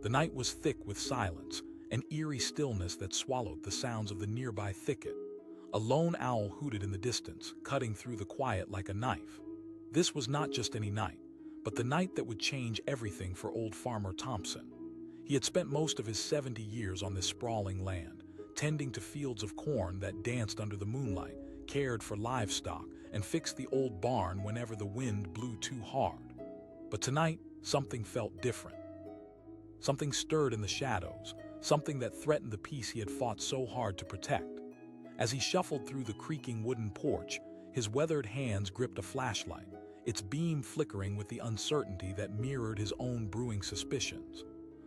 The night was thick with silence, an eerie stillness that swallowed the sounds of the nearby thicket. A lone owl hooted in the distance, cutting through the quiet like a knife. This was not just any night, but the night that would change everything for old Farmer Thompson. He had spent most of his 70 years on this sprawling land, tending to fields of corn that danced under the moonlight, cared for livestock, and fixed the old barn whenever the wind blew too hard. But tonight, something felt different. Something stirred in the shadows, something that threatened the peace he had fought so hard to protect. As he shuffled through the creaking wooden porch, his weathered hands gripped a flashlight, its beam flickering with the uncertainty that mirrored his own brewing suspicions.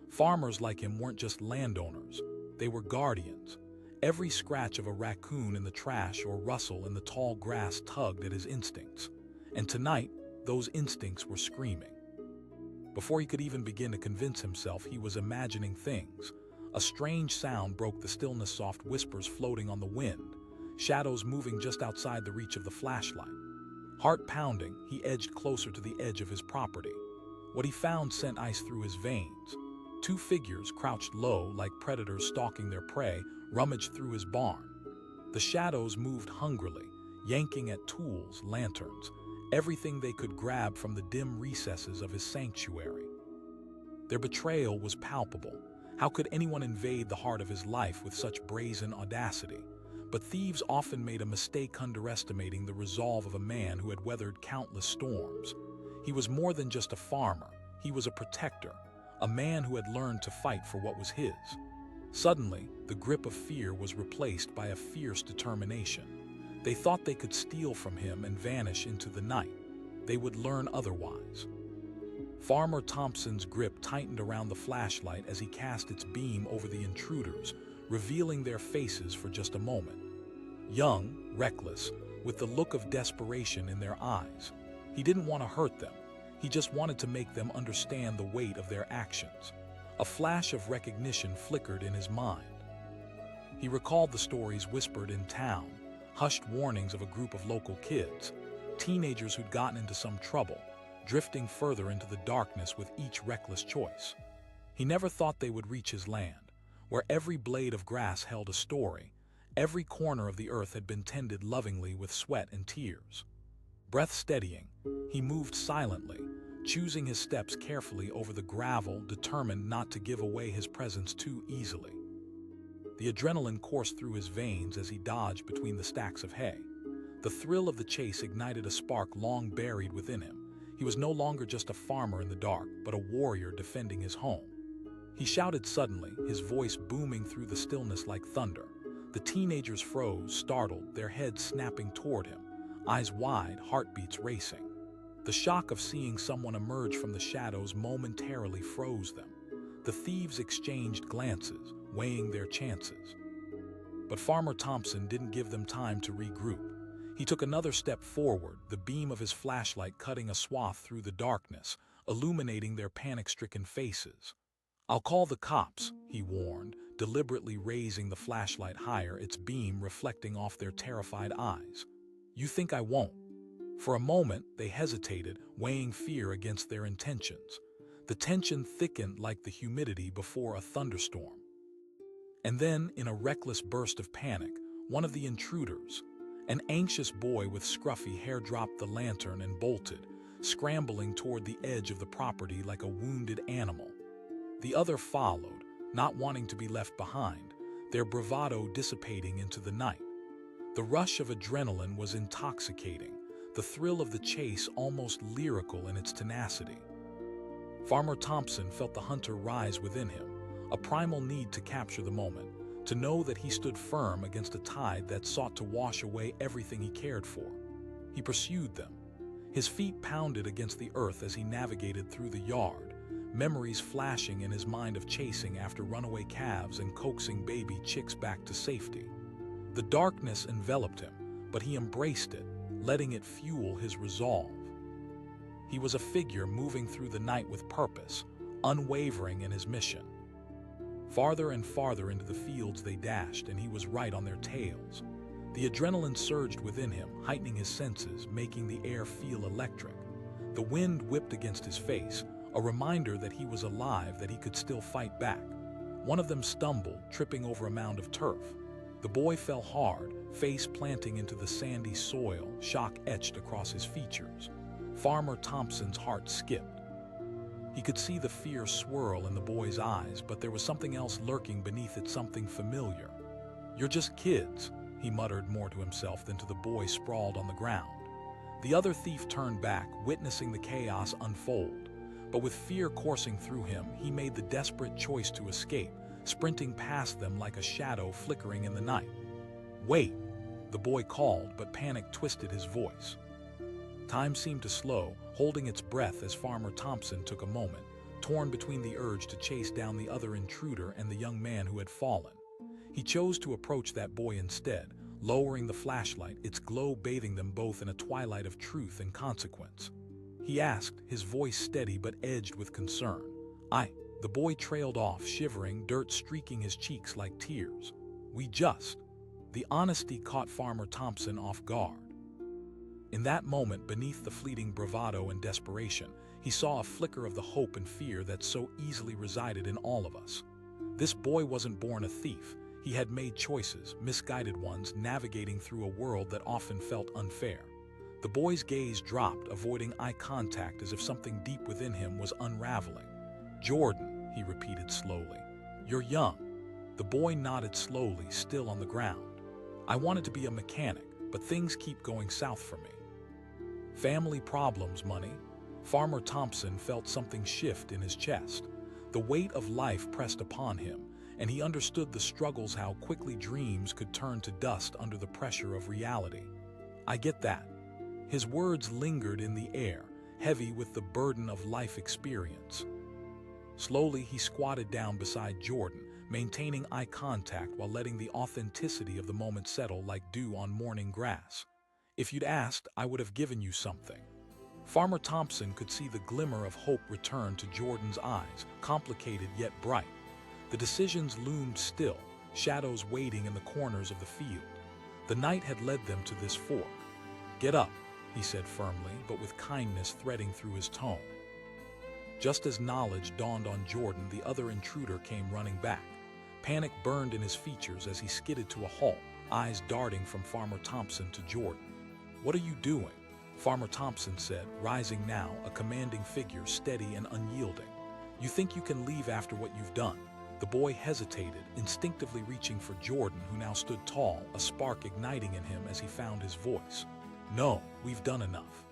Farmers like him weren't just landowners, they were guardians. Every scratch of a raccoon in the trash or rustle in the tall grass tugged at his instincts. And tonight, those instincts were screaming. Before he could even begin to convince himself, he was imagining things. A strange sound broke the stillness, soft whispers floating on the wind, shadows moving just outside the reach of the flashlight. Heart pounding, he edged closer to the edge of his property. What he found sent ice through his veins. Two figures, crouched low like predators stalking their prey, rummaged through his barn. The shadows moved hungrily, yanking at tools, lanterns, everything they could grab from the dim recesses of his sanctuary. Their betrayal was palpable. How could anyone invade the heart of his life with such brazen audacity? But thieves often made a mistake underestimating the resolve of a man who had weathered countless storms. He was more than just a farmer, he was a protector, a man who had learned to fight for what was his. Suddenly, the grip of fear was replaced by a fierce determination. They thought they could steal from him and vanish into the night. They would learn otherwise. Farmer Thompson's grip tightened around the flashlight as he cast its beam over the intruders, revealing their faces for just a moment. Young, reckless, with the look of desperation in their eyes. He didn't want to hurt them. He just wanted to make them understand the weight of their actions. A flash of recognition flickered in his mind. He recalled the stories whispered in town, hushed warnings of a group of local kids, teenagers who'd gotten into some trouble, drifting further into the darkness with each reckless choice. He never thought they would reach his land, where every blade of grass held a story, every corner of the earth had been tended lovingly with sweat and tears. Breath steadying, he moved silently, choosing his steps carefully over the gravel, determined not to give away his presence too easily. The adrenaline coursed through his veins as he dodged between the stacks of hay. The thrill of the chase ignited a spark long buried within him. He was no longer just a farmer in the dark, but a warrior defending his home. He shouted suddenly, his voice booming through the stillness like thunder. The teenagers froze, startled, their heads snapping toward him, eyes wide, heartbeats racing. The shock of seeing someone emerge from the shadows momentarily froze them. The thieves exchanged glances, weighing their chances. But Farmer Thompson didn't give them time to regroup. He took another step forward, the beam of his flashlight cutting a swath through the darkness, illuminating their panic-stricken faces. "I'll call the cops," he warned, deliberately raising the flashlight higher, its beam reflecting off their terrified eyes. "You think I won't?" For a moment, they hesitated, weighing fear against their intentions. The tension thickened like the humidity before a thunderstorm. And then, in a reckless burst of panic, one of the intruders, an anxious boy with scruffy hair, dropped the lantern and bolted, scrambling toward the edge of the property like a wounded animal. The other followed, not wanting to be left behind, their bravado dissipating into the night. The rush of adrenaline was intoxicating, the thrill of the chase almost lyrical in its tenacity. Farmer Thompson felt the hunter rise within him, a primal need to capture the moment, to know that he stood firm against a tide that sought to wash away everything he cared for. He pursued them. His feet pounded against the earth as he navigated through the yard, memories flashing in his mind of chasing after runaway calves and coaxing baby chicks back to safety. The darkness enveloped him, but he embraced it, letting it fuel his resolve. He was a figure moving through the night with purpose, unwavering in his mission. Farther and farther into the fields they dashed, and he was right on their tails. The adrenaline surged within him, heightening his senses, making the air feel electric. The wind whipped against his face, a reminder that he was alive, that he could still fight back. One of them stumbled, tripping over a mound of turf. The boy fell hard, face planting into the sandy soil, shock etched across his features. Farmer Thompson's heart skipped. He could see the fear swirl in the boy's eyes, but there was something else lurking beneath it, something familiar. "You're just kids," he muttered, more to himself than to the boy sprawled on the ground. The other thief turned back, witnessing the chaos unfold. But with fear coursing through him, he made the desperate choice to escape, sprinting past them like a shadow flickering in the night. "Wait!" the boy called, but panic twisted his voice. Time seemed to slow, holding its breath as Farmer Thompson took a moment, torn between the urge to chase down the other intruder and the young man who had fallen. He chose to approach that boy instead, lowering the flashlight, its glow bathing them both in a twilight of truth and consequence. He asked, his voice steady but edged with concern. The boy trailed off, shivering, dirt streaking his cheeks like tears. The honesty caught Farmer Thompson off guard. In that moment, beneath the fleeting bravado and desperation, he saw a flicker of the hope and fear that so easily resided in all of us. This boy wasn't born a thief. He had made choices, misguided ones, navigating through a world that often felt unfair. The boy's gaze dropped, avoiding eye contact as if something deep within him was unraveling. "Jordan," he repeated slowly. "You're young." The boy nodded slowly, still on the ground. "I wanted to be a mechanic, but things keep going south for me." Family problems, money. Farmer Thompson felt something shift in his chest. The weight of life pressed upon him, and he understood the struggles, how quickly dreams could turn to dust under the pressure of reality. "I get that." His words lingered in the air, heavy with the burden of life experience. Slowly, he squatted down beside Jordan, maintaining eye contact while letting the authenticity of the moment settle like dew on morning grass. "If you'd asked, I would have given you something." Farmer Thompson could see the glimmer of hope return to Jordan's eyes, complicated yet bright. The decisions loomed still, shadows waiting in the corners of the field. The night had led them to this fork. "Get up," he said firmly, but with kindness threading through his tone. Just as knowledge dawned on Jordan, the other intruder came running back. Panic burned in his features as he skidded to a halt, eyes darting from Farmer Thompson to Jordan. "What are you doing?" Farmer Thompson said, rising now, a commanding figure, steady and unyielding. "You think you can leave after what you've done?" The boy hesitated, instinctively reaching for Jordan, who now stood tall, a spark igniting in him as he found his voice. "No, we've done enough."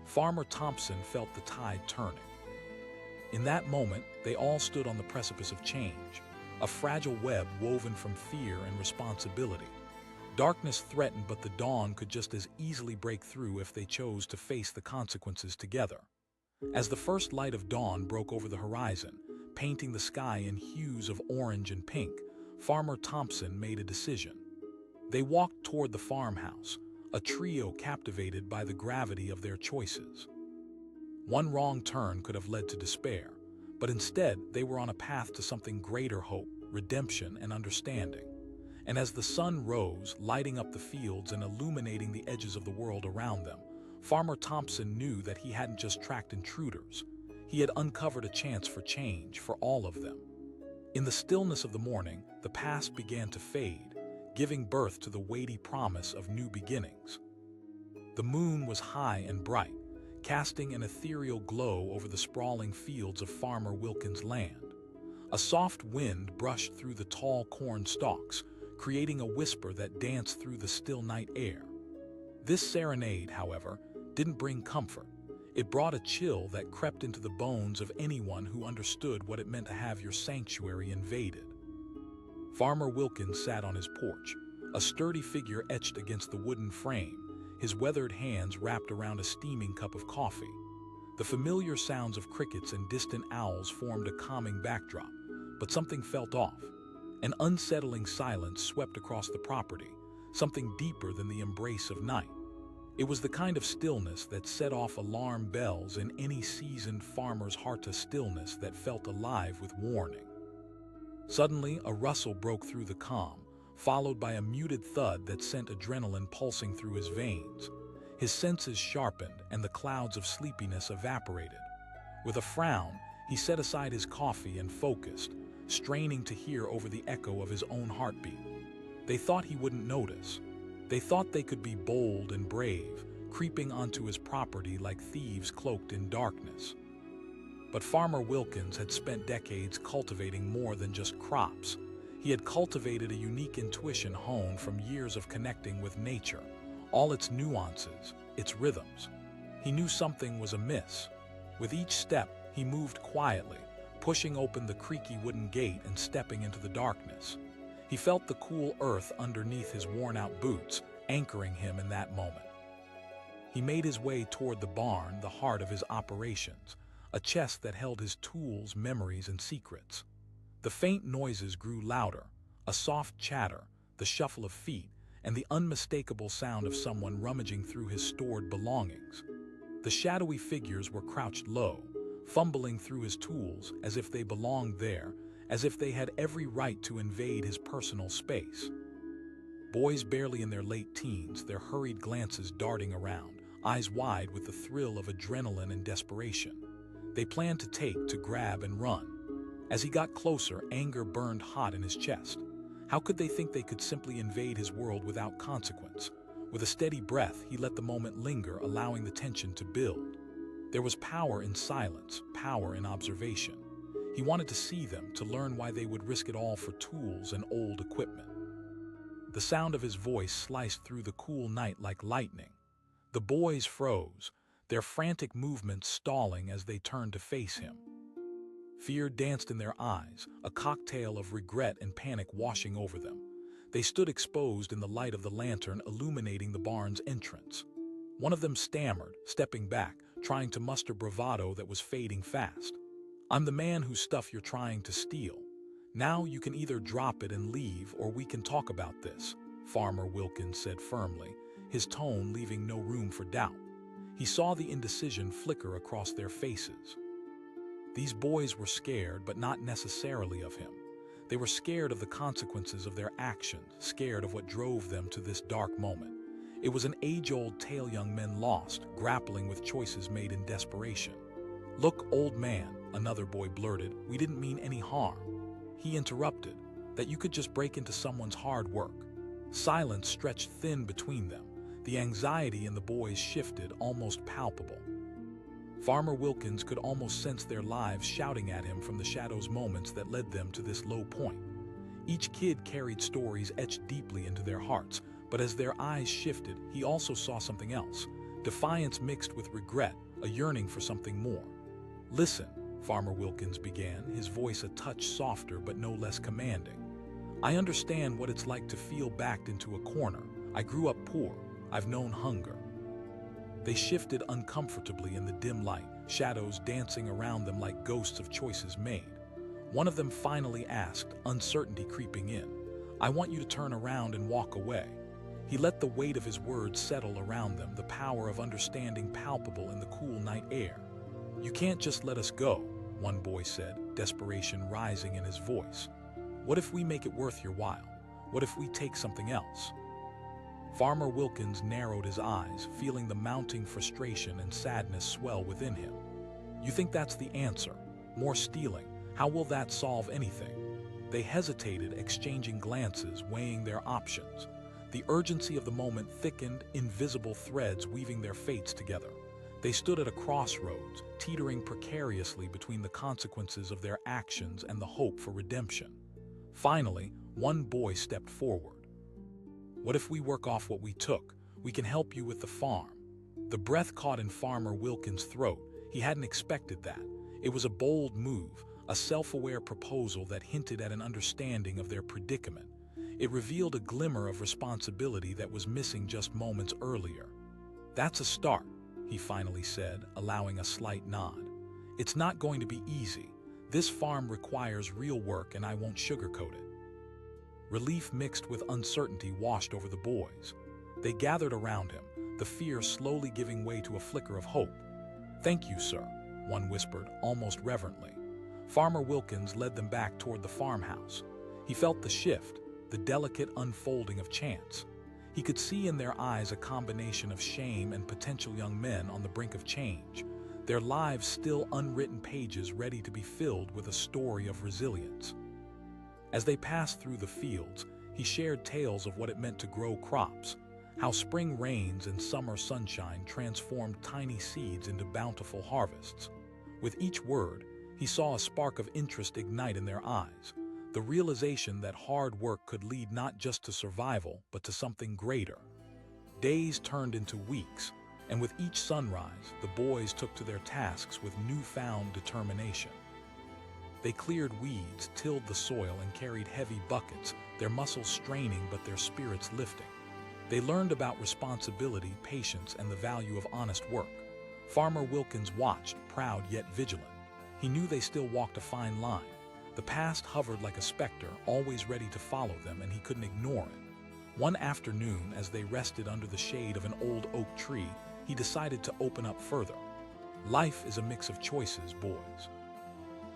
Farmer Thompson felt the tide turning. In that moment, they all stood on the precipice of change, a fragile web woven from fear and responsibility. Darkness threatened, but the dawn could just as easily break through if they chose to face the consequences together. As the first light of dawn broke over the horizon, painting the sky in hues of orange and pink, Farmer Thompson made a decision. They walked toward the farmhouse, a trio captivated by the gravity of their choices. One wrong turn could have led to despair, but instead they were on a path to something greater: hope, redemption, and understanding. And as the sun rose, lighting up the fields and illuminating the edges of the world around them, Farmer Thompson knew that he hadn't just tracked intruders. He had uncovered a chance for change for all of them. In the stillness of the morning, the past began to fade, giving birth to the weighty promise of new beginnings. The moon was high and bright, casting an ethereal glow over the sprawling fields of Farmer Wilkins' land. A soft wind brushed through the tall corn stalks, creating a whisper that danced through the still night air. This serenade, however, didn't bring comfort. It brought a chill that crept into the bones of anyone who understood what it meant to have your sanctuary invaded. Farmer Wilkins sat on his porch, a sturdy figure etched against the wooden frame, his weathered hands wrapped around a steaming cup of coffee. The familiar sounds of crickets and distant owls formed a calming backdrop, but something felt off. An unsettling silence swept across the property, something deeper than the embrace of night. It was the kind of stillness that set off alarm bells in any seasoned farmer's heart, a stillness that felt alive with warning. Suddenly, a rustle broke through the calm, followed by a muted thud that sent adrenaline pulsing through his veins. His senses sharpened, and the clouds of sleepiness evaporated. With a frown, He set aside his coffee and focused, straining to hear over the echo of his own heartbeat. They thought he wouldn't notice. They thought they could be bold and brave, creeping onto his property like thieves cloaked in darkness. But Farmer Wilkins had spent decades cultivating more than just crops. He had cultivated a unique intuition honed from years of connecting with nature, all its nuances, its rhythms. He knew something was amiss. With each step, he moved quietly, pushing open the creaky wooden gate and stepping into the darkness. He felt the cool earth underneath his worn-out boots, anchoring him in that moment. He made his way toward the barn, the heart of his operations, a chest that held his tools, memories, and secrets. The faint noises grew louder, a soft chatter, the shuffle of feet, and the unmistakable sound of someone rummaging through his stored belongings. The shadowy figures were crouched low, fumbling through his tools as if they belonged there, as if they had every right to invade his personal space. Boys barely in their late teens, their hurried glances darting around, eyes wide with the thrill of adrenaline and desperation. They planned to take, to grab and run. As he got closer, anger burned hot in his chest. How could they think they could simply invade his world without consequence? With a steady breath, he let the moment linger, allowing the tension to build. There was power in silence, power in observation. He wanted to see them, to learn why they would risk it all for tools and old equipment. The sound of his voice sliced through the cool night like lightning. The boys froze, their frantic movements stalling as they turned to face him. Fear danced in their eyes, a cocktail of regret and panic washing over them. They stood exposed in the light of the lantern illuminating the barn's entrance. One of them stammered, stepping back, trying to muster bravado that was fading fast. "I'm the man whose stuff you're trying to steal. Now you can either drop it and leave, or we can talk about this," Farmer Wilkins said firmly, his tone leaving no room for doubt. He saw the indecision flicker across their faces. These boys were scared, but not necessarily of him. They were scared of the consequences of their actions, scared of what drove them to this dark moment. It was an age-old tale young men lost, grappling with choices made in desperation. "Look, old man," another boy blurted, "we didn't mean any harm." He interrupted, "that you could just break into someone's hard work." Silence stretched thin between them. The anxiety in the boys shifted, almost palpable. Farmer Wilkins could almost sense their lives shouting at him from the shadows, moments that led them to this low point. Each kid carried stories etched deeply into their hearts, but as their eyes shifted, he also saw something else, defiance mixed with regret, a yearning for something more. "Listen," Farmer Wilkins began, his voice a touch softer but no less commanding. "I understand what it's like to feel backed into a corner. I grew up poor. I've known hunger." They shifted uncomfortably in the dim light, shadows dancing around them like ghosts of choices made. One of them finally asked, uncertainty creeping in, "I want you to turn around and walk away." He let the weight of his words settle around them, the power of understanding palpable in the cool night air. "You can't just let us go," one boy said, desperation rising in his voice. "What if we make it worth your while? What if we take something else?" Farmer Wilkins narrowed his eyes, feeling the mounting frustration and sadness swell within him. "You think that's the answer? More stealing? How will that solve anything?" They hesitated, exchanging glances, weighing their options. The urgency of the moment thickened, invisible threads weaving their fates together. They stood at a crossroads, teetering precariously between the consequences of their actions and the hope for redemption. Finally, one boy stepped forward. "What if we work off what we took? We can help you with the farm." The breath caught in Farmer Wilkins' throat. He hadn't expected that. It was a bold move, a self-aware proposal that hinted at an understanding of their predicament. It revealed a glimmer of responsibility that was missing just moments earlier. "That's a start," he finally said, allowing a slight nod. "It's not going to be easy. This farm requires real work, and I won't sugarcoat it." Relief mixed with uncertainty washed over the boys. They gathered around him, the fear slowly giving way to a flicker of hope. "Thank you, sir," one whispered, almost reverently. Farmer Wilkins led them back toward the farmhouse. He felt the shift, the delicate unfolding of chance. He could see in their eyes a combination of shame and potential young men on the brink of change. their lives still unwritten pages ready to be filled with a story of resilience. As they passed through the fields, he shared tales of what it meant to grow crops, how spring rains and summer sunshine transformed tiny seeds into bountiful harvests. With each word, he saw a spark of interest ignite in their eyes, the realization that hard work could lead not just to survival, but to something greater. Days turned into weeks, and with each sunrise, the boys took to their tasks with newfound determination. They cleared weeds, tilled the soil, and carried heavy buckets, their muscles straining but their spirits lifting. They learned about responsibility, patience, and the value of honest work. Farmer Wilkins watched, proud yet vigilant. He knew they still walked a fine line. The past hovered like a specter, always ready to follow them, and he couldn't ignore it. One afternoon, as they rested under the shade of an old oak tree, he decided to open up further. Life is a mix of choices, boys.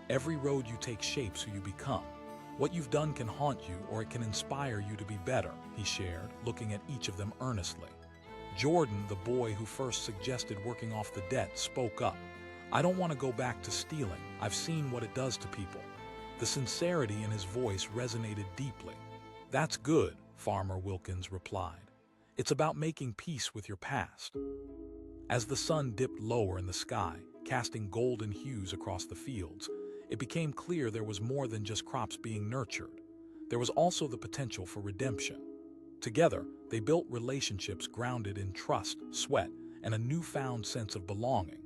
Every road you take shapes who you become. What you've done can haunt you, or it can inspire you to be better, he shared, looking at each of them earnestly. Jordan, the boy who first suggested working off the debt, spoke up. I don't want to go back to stealing. I've seen what it does to people. The sincerity in his voice resonated deeply. That's good, Farmer Wilkins replied. It's about making peace with your past. As the sun dipped lower in the sky, casting golden hues across the fields, it became clear there was more than just crops being nurtured. There was also the potential for redemption. Together, they built relationships grounded in trust, sweat, and a newfound sense of belonging.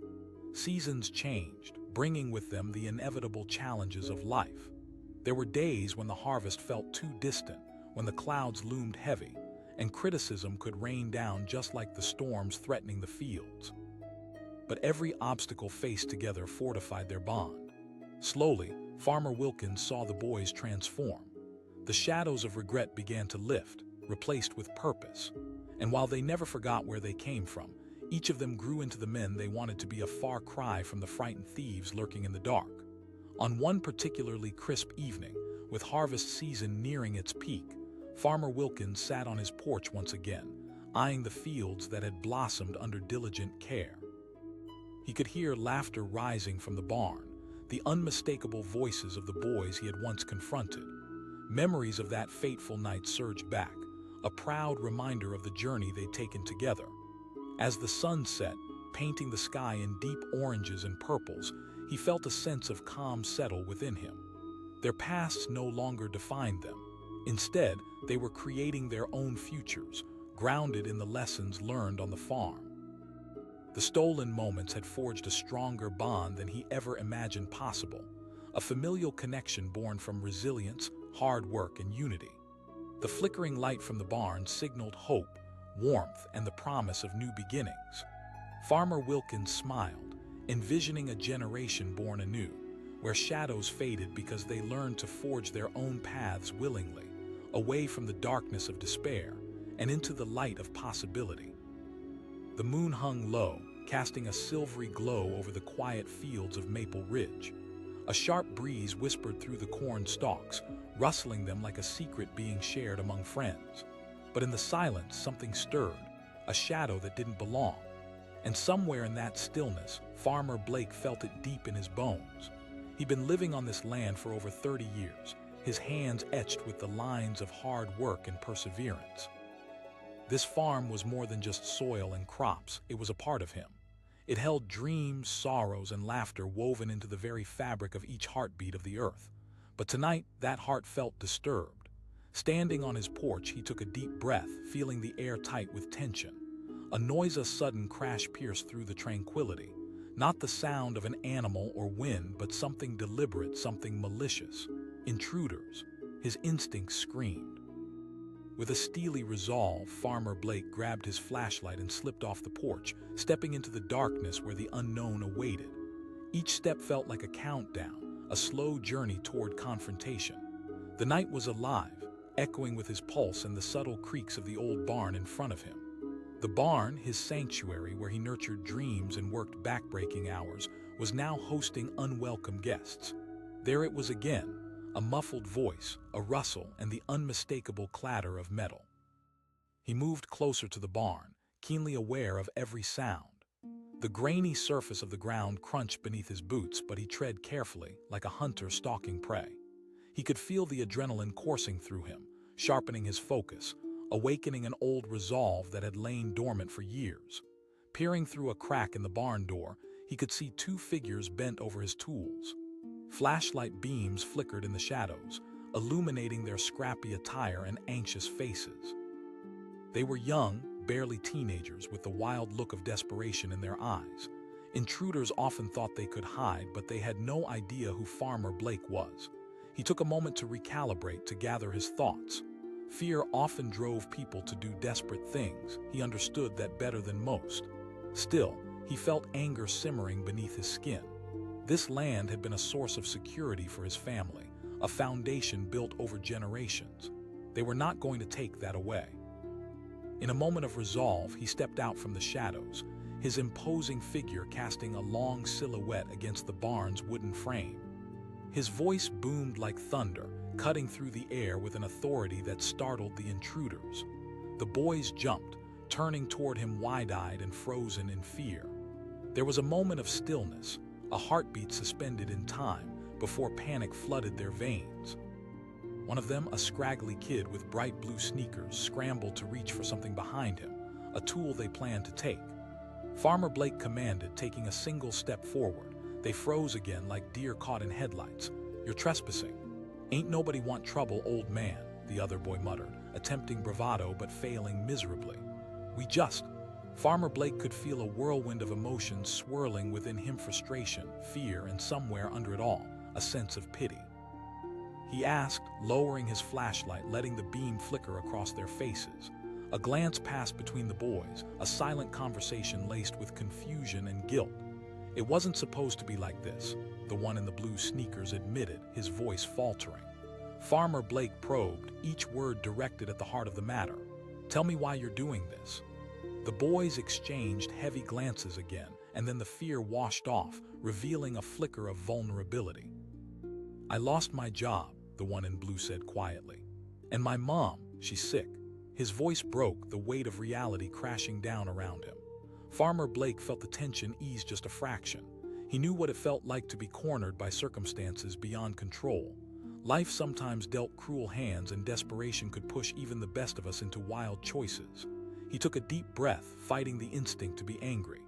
Seasons changed, bringing with them the inevitable challenges of life. There were days when the harvest felt too distant, when the clouds loomed heavy, and criticism could rain down just like the storms threatening the fields. But every obstacle faced together fortified their bond. Slowly, Farmer Wilkins saw the boys transform. The shadows of regret began to lift, replaced with purpose. And while they never forgot where they came from, each of them grew into the men they wanted to be, a far cry from the frightened thieves lurking in the dark. On one particularly crisp evening, with harvest season nearing its peak, Farmer Wilkins sat on his porch once again, eyeing the fields that had blossomed under diligent care. He could hear laughter rising from the barn, the unmistakable voices of the boys he had once confronted. Memories of that fateful night surged back, a proud reminder of the journey they'd taken together. As the sun set, painting the sky in deep oranges and purples, he felt a sense of calm settle within him. Their pasts no longer defined them. Instead, they were creating their own futures, grounded in the lessons learned on the farm. The stolen moments had forged a stronger bond than he ever imagined possible, a familial connection born from resilience, hard work, and unity. The flickering light from the barn signaled hope, warmth, and the promise of new beginnings. Farmer Wilkins smiled, envisioning a generation born anew, where shadows faded because they learned to forge their own paths willingly, away from the darkness of despair and into the light of possibility. The moon hung low, casting a silvery glow over the quiet fields of Maple Ridge. A sharp breeze whispered through the corn stalks, rustling them like a secret being shared among friends. But in the silence, something stirred, a shadow that didn't belong. And somewhere in that stillness, Farmer Blake felt it deep in his bones. He'd been living on this land for over 30 years, his hands etched with the lines of hard work and perseverance. This farm was more than just soil and crops, it was a part of him. It held dreams, sorrows, and laughter woven into the very fabric of each heartbeat of the earth. But tonight, that heart felt disturbed. Standing on his porch, he took a deep breath, feeling the air tight with tension. A noiseless sudden crash pierced through the tranquility. Not the sound of an animal or wind, but something deliberate, something malicious. Intruders, his instincts screamed. With a steely resolve, Farmer Blake grabbed his flashlight and slipped off the porch, stepping into the darkness where the unknown awaited. Each step felt like a countdown, a slow journey toward confrontation. The night was alive, echoing with his pulse and the subtle creaks of the old barn in front of him. The barn, his sanctuary where he nurtured dreams and worked backbreaking hours, was now hosting unwelcome guests. There it was again, a muffled voice, a rustle, and the unmistakable clatter of metal. He moved closer to the barn, keenly aware of every sound. The grainy surface of the ground crunched beneath his boots, but he tread carefully, like a hunter stalking prey. He could feel the adrenaline coursing through him, sharpening his focus, awakening an old resolve that had lain dormant for years. Peering through a crack in the barn door, he could see two figures bent over his tools. Flashlight beams flickered in the shadows, illuminating their scrappy attire and anxious faces. They were young, barely teenagers, with the wild look of desperation in their eyes. Intruders often thought they could hide, but they had no idea who Farmer Blake was. He took a moment to recalibrate, to gather his thoughts. Fear often drove people to do desperate things. He understood that better than most. Still, he felt anger simmering beneath his skin. This land had been a source of security for his family, a foundation built over generations. They were not going to take that away. In a moment of resolve, he stepped out from the shadows, his imposing figure casting a long silhouette against the barn's wooden frame. His voice boomed like thunder, cutting through the air with an authority that startled the intruders. The boys jumped, turning toward him wide-eyed and frozen in fear. There was a moment of stillness, a heartbeat suspended in time, before panic flooded their veins. One of them, a scraggly kid with bright blue sneakers, scrambled to reach for something behind him, a tool they planned to take. Farmer Blake commanded, taking a single step forward. They froze again like deer caught in headlights. "You're trespassing." "Ain't nobody want trouble, old man," the other boy muttered, attempting bravado but failing miserably. "We just..." Farmer Blake could feel a whirlwind of emotions swirling within him: frustration, fear, and somewhere under it all, a sense of pity. He asked, lowering his flashlight, letting the beam flicker across their faces. A glance passed between the boys, a silent conversation laced with confusion and guilt. "It wasn't supposed to be like this," the one in the blue sneakers admitted, his voice faltering. Farmer Blake probed, each word directed at the heart of the matter. "Tell me why you're doing this." The boys exchanged heavy glances again, and then the fear washed off, revealing a flicker of vulnerability. "I lost my job," the one in blue said quietly. "And my mom, she's sick." His voice broke, the weight of reality crashing down around him. Farmer Blake felt the tension ease just a fraction. He knew what it felt like to be cornered by circumstances beyond control. Life sometimes dealt cruel hands, and desperation could push even the best of us into wild choices. He took a deep breath, fighting the instinct to be angry.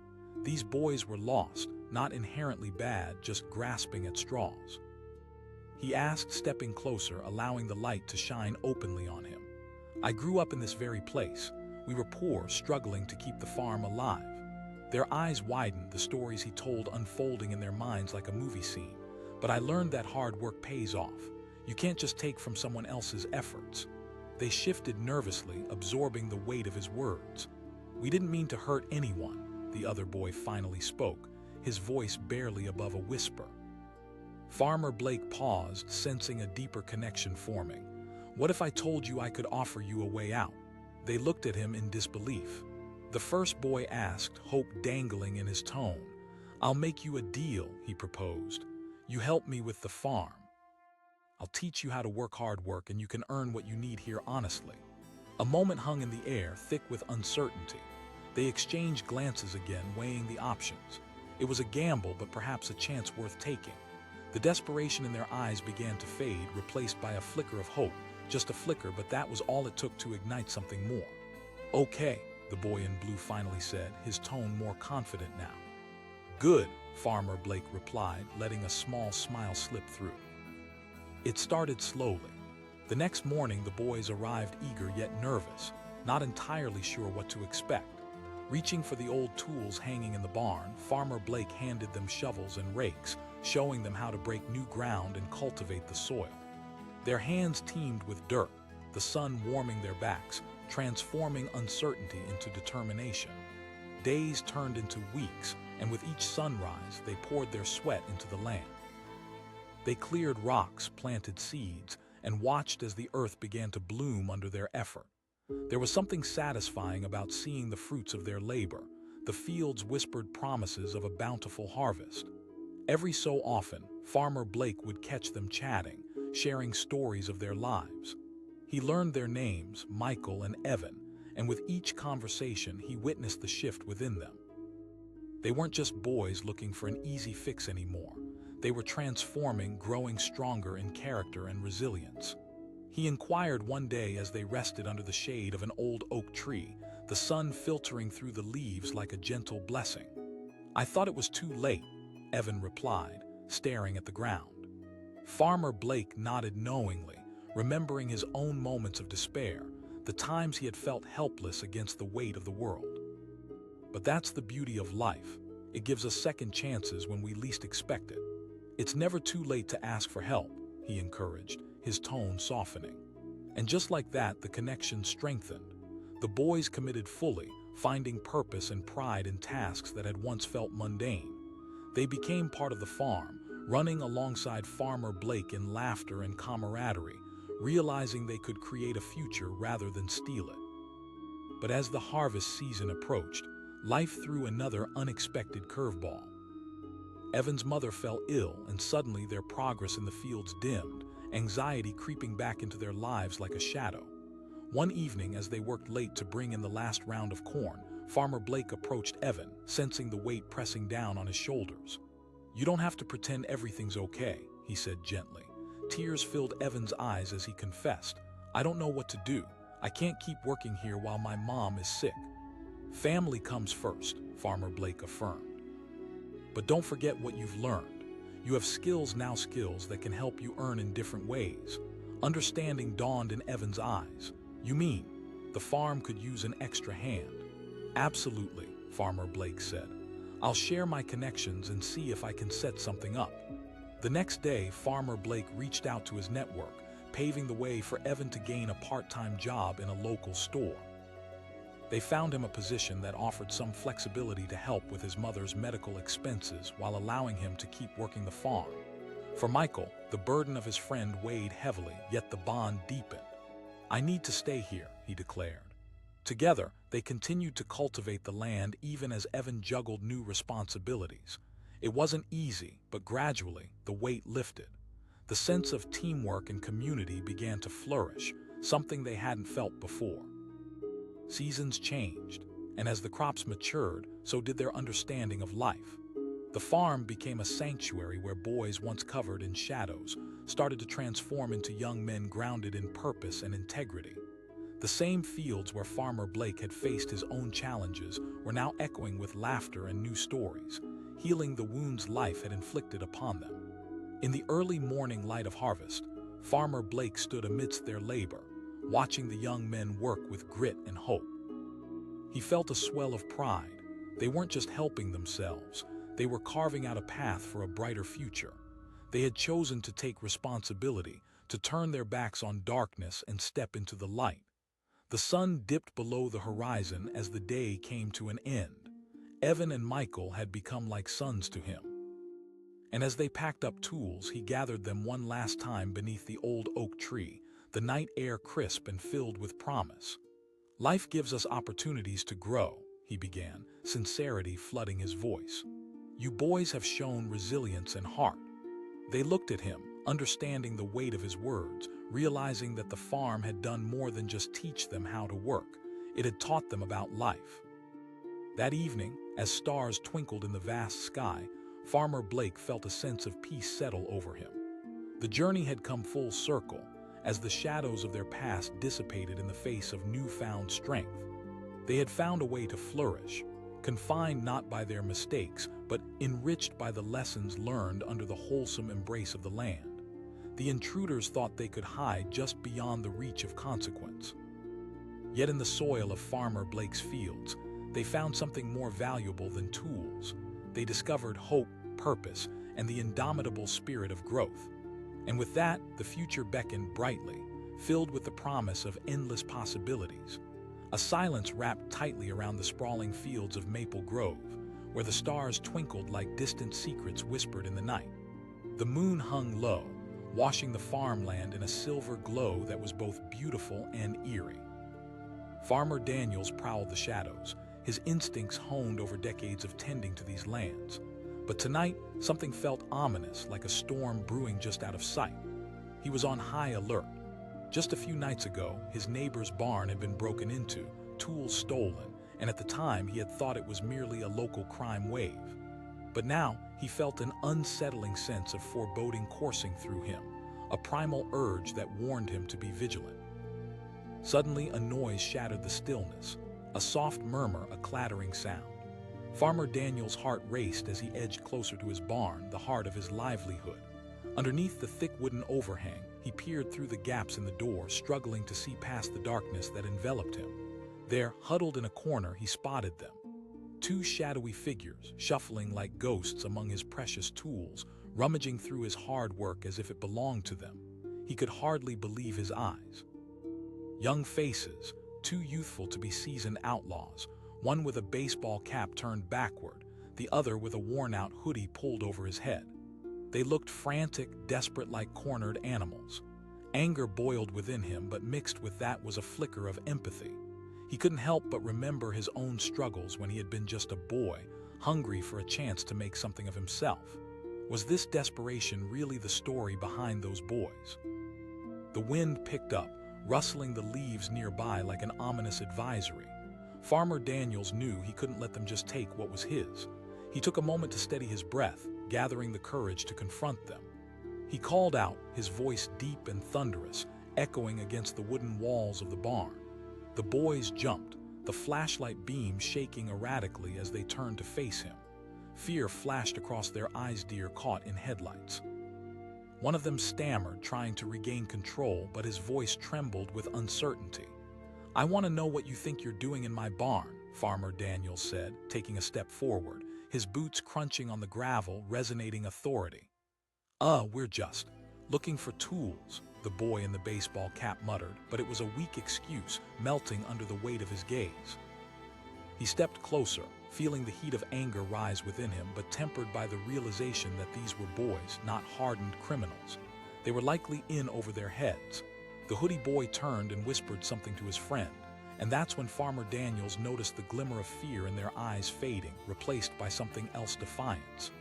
These boys were lost, not inherently bad, just grasping at straws. He asked, stepping closer, allowing the light to shine openly on him. "I grew up in this very place. We were poor, struggling to keep the farm alive." Their eyes widened, the stories he told unfolding in their minds like a movie scene. "But I learned that hard work pays off. You can't just take from someone else's efforts." They shifted nervously, absorbing the weight of his words. "We didn't mean to hurt anyone," the other boy finally spoke, his voice barely above a whisper. Farmer Blake paused, sensing a deeper connection forming. "What if I told you I could offer you a way out?" They looked at him in disbelief. The first boy asked, hope dangling in his tone. "I'll make you a deal," he proposed. "You help me with the farm. I'll teach you how to work hard work, and you can earn what you need here honestly." A moment hung in the air, thick with uncertainty. They exchanged glances again, weighing the options. It was a gamble, but perhaps a chance worth taking. The desperation in their eyes began to fade, replaced by a flicker of hope. Just a flicker, but that was all it took to ignite something more. "Okay," the boy in blue finally said, his tone more confident now. "Good," Farmer Blake replied, letting a small smile slip through. It started slowly. The next morning, the boys arrived eager yet nervous, not entirely sure what to expect. Reaching for the old tools hanging in the barn, Farmer Blake handed them shovels and rakes, showing them how to break new ground and cultivate the soil. Their hands teemed with dirt, the sun warming their backs, transforming uncertainty into determination. Days turned into weeks, and with each sunrise, they poured their sweat into the land. They cleared rocks, planted seeds, and watched as the earth began to bloom under their effort. There was something satisfying about seeing the fruits of their labor. The fields whispered promises of a bountiful harvest. Every so often, Farmer Blake would catch them chatting, sharing stories of their lives. He learned their names, Michael and Evan, and with each conversation he witnessed the shift within them. They weren't just boys looking for an easy fix anymore. They were transforming, growing stronger in character and resilience. He inquired one day as they rested under the shade of an old oak tree, the sun filtering through the leaves like a gentle blessing. "I thought it was too late," Evan replied, staring at the ground. Farmer Blake nodded knowingly, remembering his own moments of despair, the times he had felt helpless against the weight of the world. But that's the beauty of life. It gives us second chances when we least expect it. "It's never too late to ask for help," he encouraged, his tone softening. And just like that, the connection strengthened. The boys committed fully, finding purpose and pride in tasks that had once felt mundane. They became part of the farm, running alongside Farmer Blake in laughter and camaraderie, realizing they could create a future rather than steal it. But as the harvest season approached, life threw another unexpected curveball. Evan's mother fell ill, and suddenly their progress in the fields dimmed, anxiety creeping back into their lives like a shadow. One evening, as they worked late to bring in the last round of corn, Farmer Blake approached Evan, sensing the weight pressing down on his shoulders. "You don't have to pretend everything's okay," he said gently. Tears filled Evan's eyes as he confessed, "I don't know what to do. I can't keep working here while my mom is sick." "Family comes first," Farmer Blake affirmed. "But don't forget what you've learned. You have skills that can help you earn in different ways." Understanding dawned in Evan's eyes. "You mean the farm could use an extra hand?" "Absolutely," Farmer Blake said. "I'll share my connections and see if I can set something up." The next day, Farmer Blake reached out to his network, paving the way for Evan to gain a part-time job in a local store. They found him a position that offered some flexibility to help with his mother's medical expenses while allowing him to keep working the farm. For Michael, the burden of his friend weighed heavily, yet the bond deepened. "I need to stay here," he declared. Together, they continued to cultivate the land even as Evan juggled new responsibilities. It wasn't easy, but gradually, the weight lifted. The sense of teamwork and community began to flourish, something they hadn't felt before. Seasons changed, and as the crops matured, so did their understanding of life. The farm became a sanctuary where boys once covered in shadows started to transform into young men grounded in purpose and integrity. The same fields where Farmer Blake had faced his own challenges were now echoing with laughter and new stories, healing the wounds life had inflicted upon them. In the early morning light of harvest, Farmer Blake stood amidst their labor, watching the young men work with grit and hope. He felt a swell of pride. They weren't just helping themselves, they were carving out a path for a brighter future. They had chosen to take responsibility, to turn their backs on darkness and step into the light. The sun dipped below the horizon as the day came to an end. Evan and Michael had become like sons to him. And as they packed up tools, he gathered them one last time beneath the old oak tree, the night air crisp and filled with promise. "Life gives us opportunities to grow," he began, sincerity flooding his voice. "You boys have shown resilience and heart." They looked at him, understanding the weight of his words, realizing that the farm had done more than just teach them how to work. It had taught them about life. That evening, as stars twinkled in the vast sky, Farmer Blake felt a sense of peace settle over him. The journey had come full circle, as the shadows of their past dissipated in the face of newfound strength. They had found a way to flourish, confined not by their mistakes, but enriched by the lessons learned under the wholesome embrace of the land. The intruders thought they could hide just beyond the reach of consequence. Yet in the soil of Farmer Blake's fields, they found something more valuable than tools. They discovered hope, purpose, and the indomitable spirit of growth. And with that, the future beckoned brightly, filled with the promise of endless possibilities. A silence wrapped tightly around the sprawling fields of Maple Grove, where the stars twinkled like distant secrets whispered in the night. The moon hung low, washing the farmland in a silver glow that was both beautiful and eerie. Farmer Daniels prowled the shadows, his instincts honed over decades of tending to these lands. But tonight, something felt ominous, like a storm brewing just out of sight. He was on high alert. Just a few nights ago, his neighbor's barn had been broken into, tools stolen, and at the time he had thought it was merely a local crime wave. But now he felt an unsettling sense of foreboding coursing through him, a primal urge that warned him to be vigilant. Suddenly, a noise shattered the stillness, a soft murmur, a clattering sound. Farmer Daniel's heart raced as he edged closer to his barn, the heart of his livelihood. Underneath the thick wooden overhang, he peered through the gaps in the door, struggling to see past the darkness that enveloped him. There, huddled in a corner, he spotted them. Two shadowy figures, shuffling like ghosts among his precious tools, rummaging through his hard work as if it belonged to them. He could hardly believe his eyes. Young faces, too youthful to be seasoned outlaws, one with a baseball cap turned backward, the other with a worn-out hoodie pulled over his head. They looked frantic, desperate, like cornered animals. Anger boiled within him, but mixed with that was a flicker of empathy. He couldn't help but remember his own struggles when he had been just a boy, hungry for a chance to make something of himself. Was this desperation really the story behind those boys? The wind picked up, rustling the leaves nearby like an ominous advisory. Farmer Daniels knew he couldn't let them just take what was his. He took a moment to steady his breath, gathering the courage to confront them. He called out, his voice deep and thunderous, echoing against the wooden walls of the barn. The boys jumped, the flashlight beam shaking erratically as they turned to face him. Fear flashed across their eyes, deer caught in headlights. One of them stammered, trying to regain control, but his voice trembled with uncertainty. "I want to know what you think you're doing in my barn," Farmer Daniels said, taking a step forward, his boots crunching on the gravel, resonating authority. We're just looking for tools," the boy in the baseball cap muttered, but it was a weak excuse, melting under the weight of his gaze. He stepped closer, feeling the heat of anger rise within him, but tempered by the realization that these were boys, not hardened criminals. They were likely in over their heads. The hoodie boy turned and whispered something to his friend, and that's when Farmer Daniels noticed the glimmer of fear in their eyes fading, replaced by something else, defiance.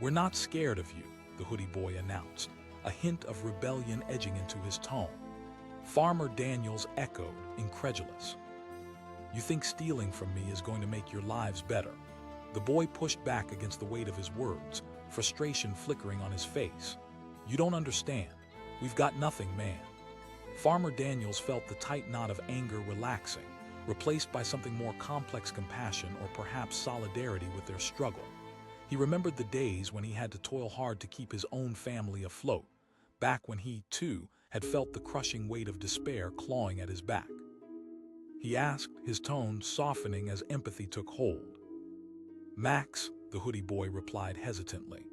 "We're not scared of you," the hoodie boy announced, a hint of rebellion edging into his tone. Farmer Daniels echoed, incredulous. "You think stealing from me is going to make your lives better?" The boy pushed back against the weight of his words, frustration flickering on his face. "You don't understand. We've got nothing, man." Farmer Daniels felt the tight knot of anger relaxing, replaced by something more complex, compassion or perhaps solidarity with their struggle. He remembered the days when he had to toil hard to keep his own family afloat, back when he, too, had felt the crushing weight of despair clawing at his back. He asked, his tone softening as empathy took hold. "Max," the hoodie boy replied hesitantly.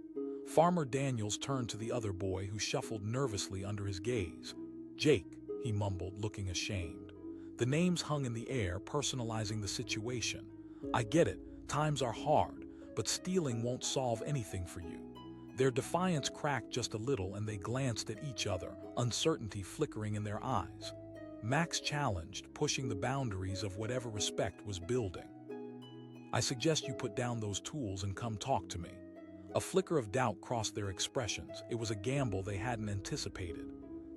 Farmer Daniels turned to the other boy, who shuffled nervously under his gaze. "Jake," he mumbled, looking ashamed. The names hung in the air, personalizing the situation. "I get it, times are hard, but stealing won't solve anything for you." Their defiance cracked just a little, and they glanced at each other, uncertainty flickering in their eyes. Max challenged, pushing the boundaries of whatever respect was building. "I suggest you put down those tools and come talk to me." A flicker of doubt crossed their expressions. It was a gamble they hadn't anticipated.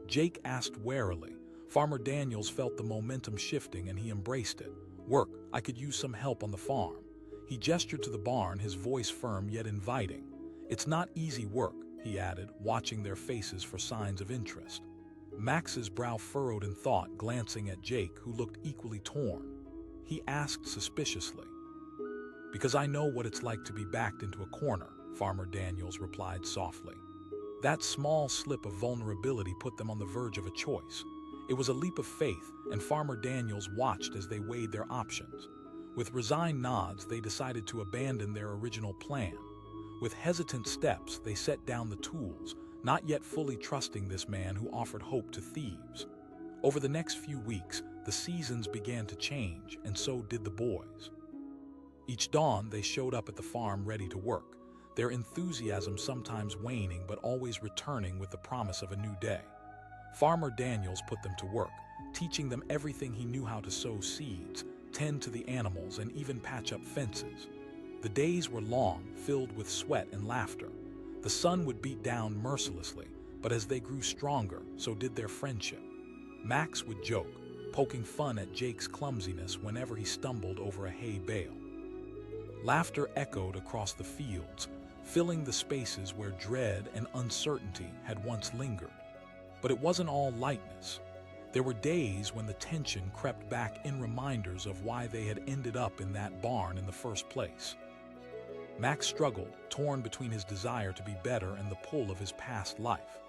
Jake asked warily. Farmer Daniels felt the momentum shifting, and he embraced it. "Work. I could use some help on the farm." He gestured to the barn, his voice firm yet inviting. "It's not easy work," he added, watching their faces for signs of interest. Max's brow furrowed in thought, glancing at Jake, who looked equally torn. He asked suspiciously. "Because I know what it's like to be backed into a corner," Farmer Daniels replied softly. That small slip of vulnerability put them on the verge of a choice. It was a leap of faith, and Farmer Daniels watched as they weighed their options. With resigned nods, they decided to abandon their original plan. With hesitant steps, they set down the tools, not yet fully trusting this man who offered hope to thieves. Over the next few weeks, the seasons began to change, and so did the boys. Each dawn, they showed up at the farm ready to work, their enthusiasm sometimes waning but always returning with the promise of a new day. Farmer Daniels put them to work, teaching them everything he knew: how to sow seeds, tend to the animals, and even patch up fences. The days were long, filled with sweat and laughter. The sun would beat down mercilessly, but as they grew stronger, so did their friendship. Max would joke, poking fun at Jake's clumsiness whenever he stumbled over a hay bale. Laughter echoed across the fields, filling the spaces where dread and uncertainty had once lingered. But it wasn't all lightness. There were days when the tension crept back in reminders of why they had ended up in that barn in the first place. Max struggled, torn between his desire to be better and the pull of his past life.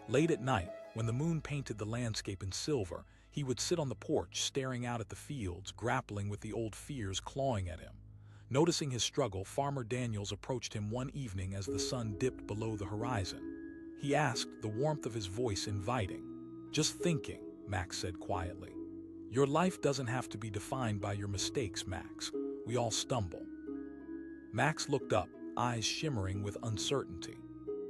Late at night, when the moon painted the landscape in silver, he would sit on the porch staring out at the fields, grappling with the old fears clawing at him. Noticing his struggle, Farmer Daniels approached him one evening as the sun dipped below the horizon. He asked, the warmth of his voice inviting. "Just thinking," Max said quietly. "Your life doesn't have to be defined by your mistakes, Max. We all stumble." Max looked up, eyes shimmering with uncertainty.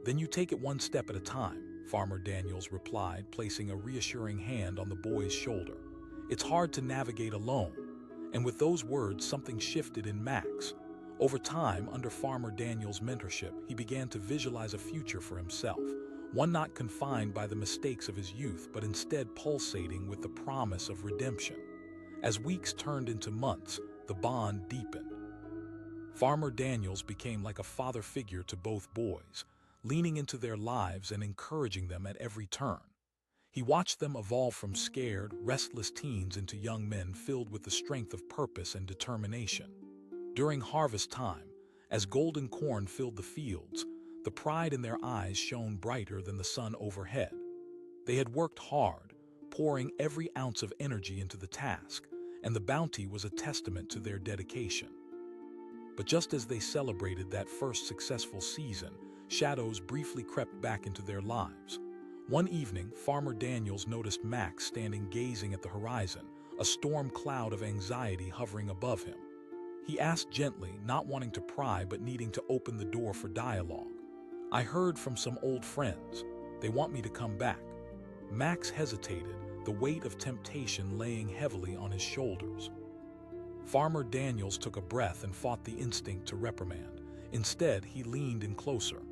"Then you take it one step at a time," Farmer Daniels replied, placing a reassuring hand on the boy's shoulder. "It's hard to navigate alone." And with those words, something shifted in Max. Over time, under Farmer Daniels' mentorship, he began to visualize a future for himself, one not confined by the mistakes of his youth, but instead pulsating with the promise of redemption. As weeks turned into months, the bond deepened. Farmer Daniels became like a father figure to both boys, leaning into their lives and encouraging them at every turn. He watched them evolve from scared, restless teens into young men filled with the strength of purpose and determination. During harvest time, as golden corn filled the fields, the pride in their eyes shone brighter than the sun overhead. They had worked hard, pouring every ounce of energy into the task, and the bounty was a testament to their dedication. But just as they celebrated that first successful season, shadows briefly crept back into their lives. One evening, Farmer Daniels noticed Max standing gazing at the horizon, a storm cloud of anxiety hovering above him. He asked gently, not wanting to pry but needing to open the door for dialogue. "I heard from some old friends. They want me to come back." Max hesitated, the weight of temptation laying heavily on his shoulders. Farmer Daniels took a breath and fought the instinct to reprimand. Instead, he leaned in closer.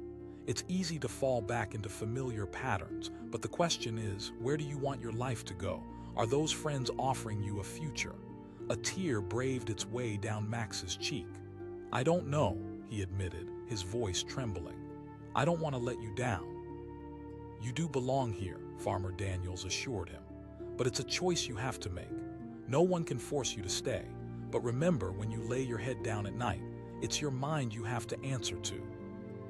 "It's easy to fall back into familiar patterns, but the question is, where do you want your life to go? Are those friends offering you a future?" A tear braved its way down Max's cheek. "I don't know," he admitted, his voice trembling. "I don't want to let you down." "You do belong here," Farmer Daniels assured him. "But it's a choice you have to make. No one can force you to stay. But remember, when you lay your head down at night, it's your mind you have to answer to."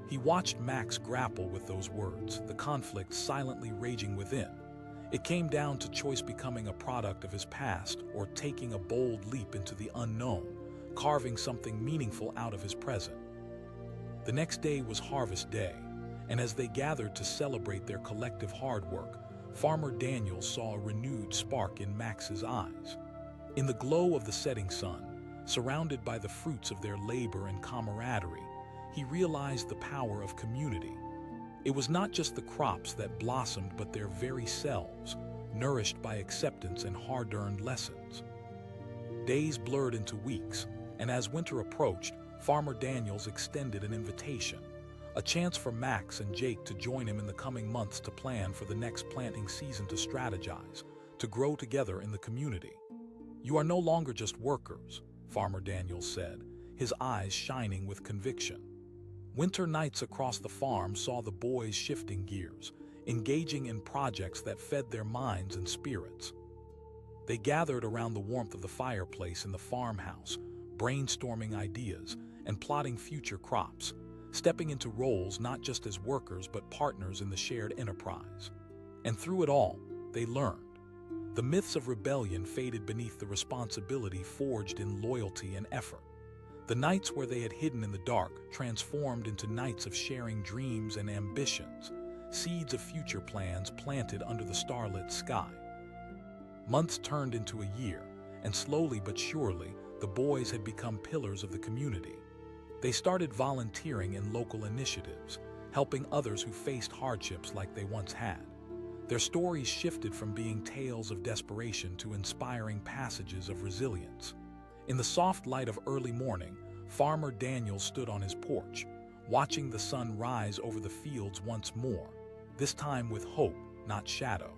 He watched Max grapple with those words, the conflict silently raging within. It came down to choice becoming a product of his past or taking a bold leap into the unknown, carving something meaningful out of his present. The next day was harvest day, and as they gathered to celebrate their collective hard work, Farmer Daniels saw a renewed spark in Max's eyes. In the glow of the setting sun, surrounded by the fruits of their labor and camaraderie, he realized the power of community. It was not just the crops that blossomed, but their very selves, nourished by acceptance and hard-earned lessons. Days blurred into weeks, and as winter approached, Farmer Daniels extended an invitation, a chance for Max and Jake to join him in the coming months to plan for the next planting season, to strategize, to grow together in the community. "You are no longer just workers," Farmer Daniels said, his eyes shining with conviction. Winter nights across the farm saw the boys shifting gears, engaging in projects that fed their minds and spirits. They gathered around the warmth of the fireplace in the farmhouse, brainstorming ideas and plotting future crops, stepping into roles not just as workers but partners in the shared enterprise. And through it all, they learned. The myths of rebellion faded beneath the responsibility forged in loyalty and effort. The nights where they had hidden in the dark transformed into nights of sharing dreams and ambitions, seeds of future plans planted under the starlit sky. Months turned into a year, and slowly but surely, the boys had become pillars of the community. They started volunteering in local initiatives, helping others who faced hardships like they once had. Their stories shifted from being tales of desperation to inspiring passages of resilience. In the soft light of early morning, Farmer Daniels stood on his porch, watching the sun rise over the fields once more, this time with hope, not shadow.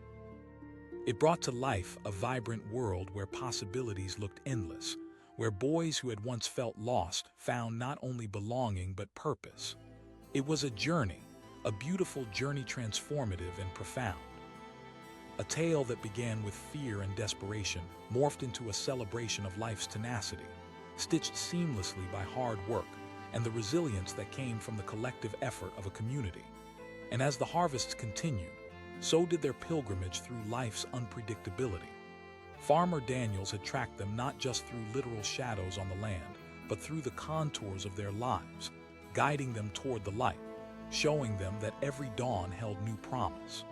It brought to life a vibrant world where possibilities looked endless, where boys who had once felt lost found not only belonging but purpose. It was a journey, a beautiful journey, transformative and profound. A tale that began with fear and desperation morphed into a celebration of life's tenacity, stitched seamlessly by hard work and the resilience that came from the collective effort of a community. And as the harvests continued, so did their pilgrimage through life's unpredictability. Farmer Daniels had tracked them not just through literal shadows on the land, but through the contours of their lives, guiding them toward the light, showing them that every dawn held new promise.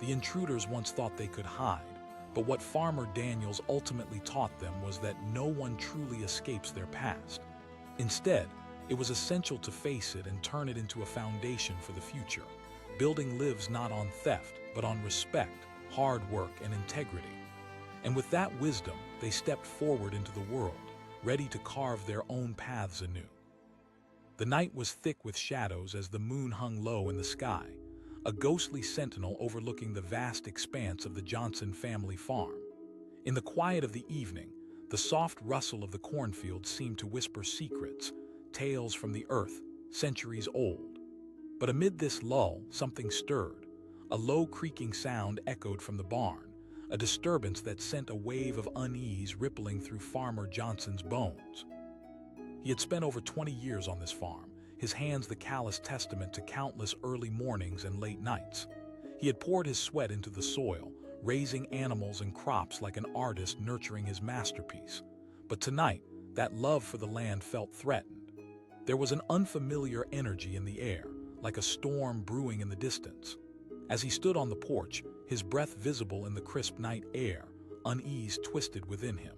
The intruders once thought they could hide, but what Farmer Daniels ultimately taught them was that no one truly escapes their past. Instead, it was essential to face it and turn it into a foundation for the future. Building lives not on theft, but on respect, hard work, and integrity. And with that wisdom, they stepped forward into the world, ready to carve their own paths anew. The night was thick with shadows as the moon hung low in the sky, a ghostly sentinel overlooking the vast expanse of the Johnson family farm. In the quiet of the evening, the soft rustle of the cornfield seemed to whisper secrets, tales from the earth, centuries old. But amid this lull, something stirred. A low creaking sound echoed from the barn, a disturbance that sent a wave of unease rippling through Farmer Johnson's bones. He had spent over 20 years on this farm, his hands the callous testament to countless early mornings and late nights. He had poured his sweat into the soil, raising animals and crops like an artist nurturing his masterpiece. But tonight, that love for the land felt threatened. There was an unfamiliar energy in the air, like a storm brewing in the distance. As he stood on the porch, his breath visible in the crisp night air, unease twisted within him.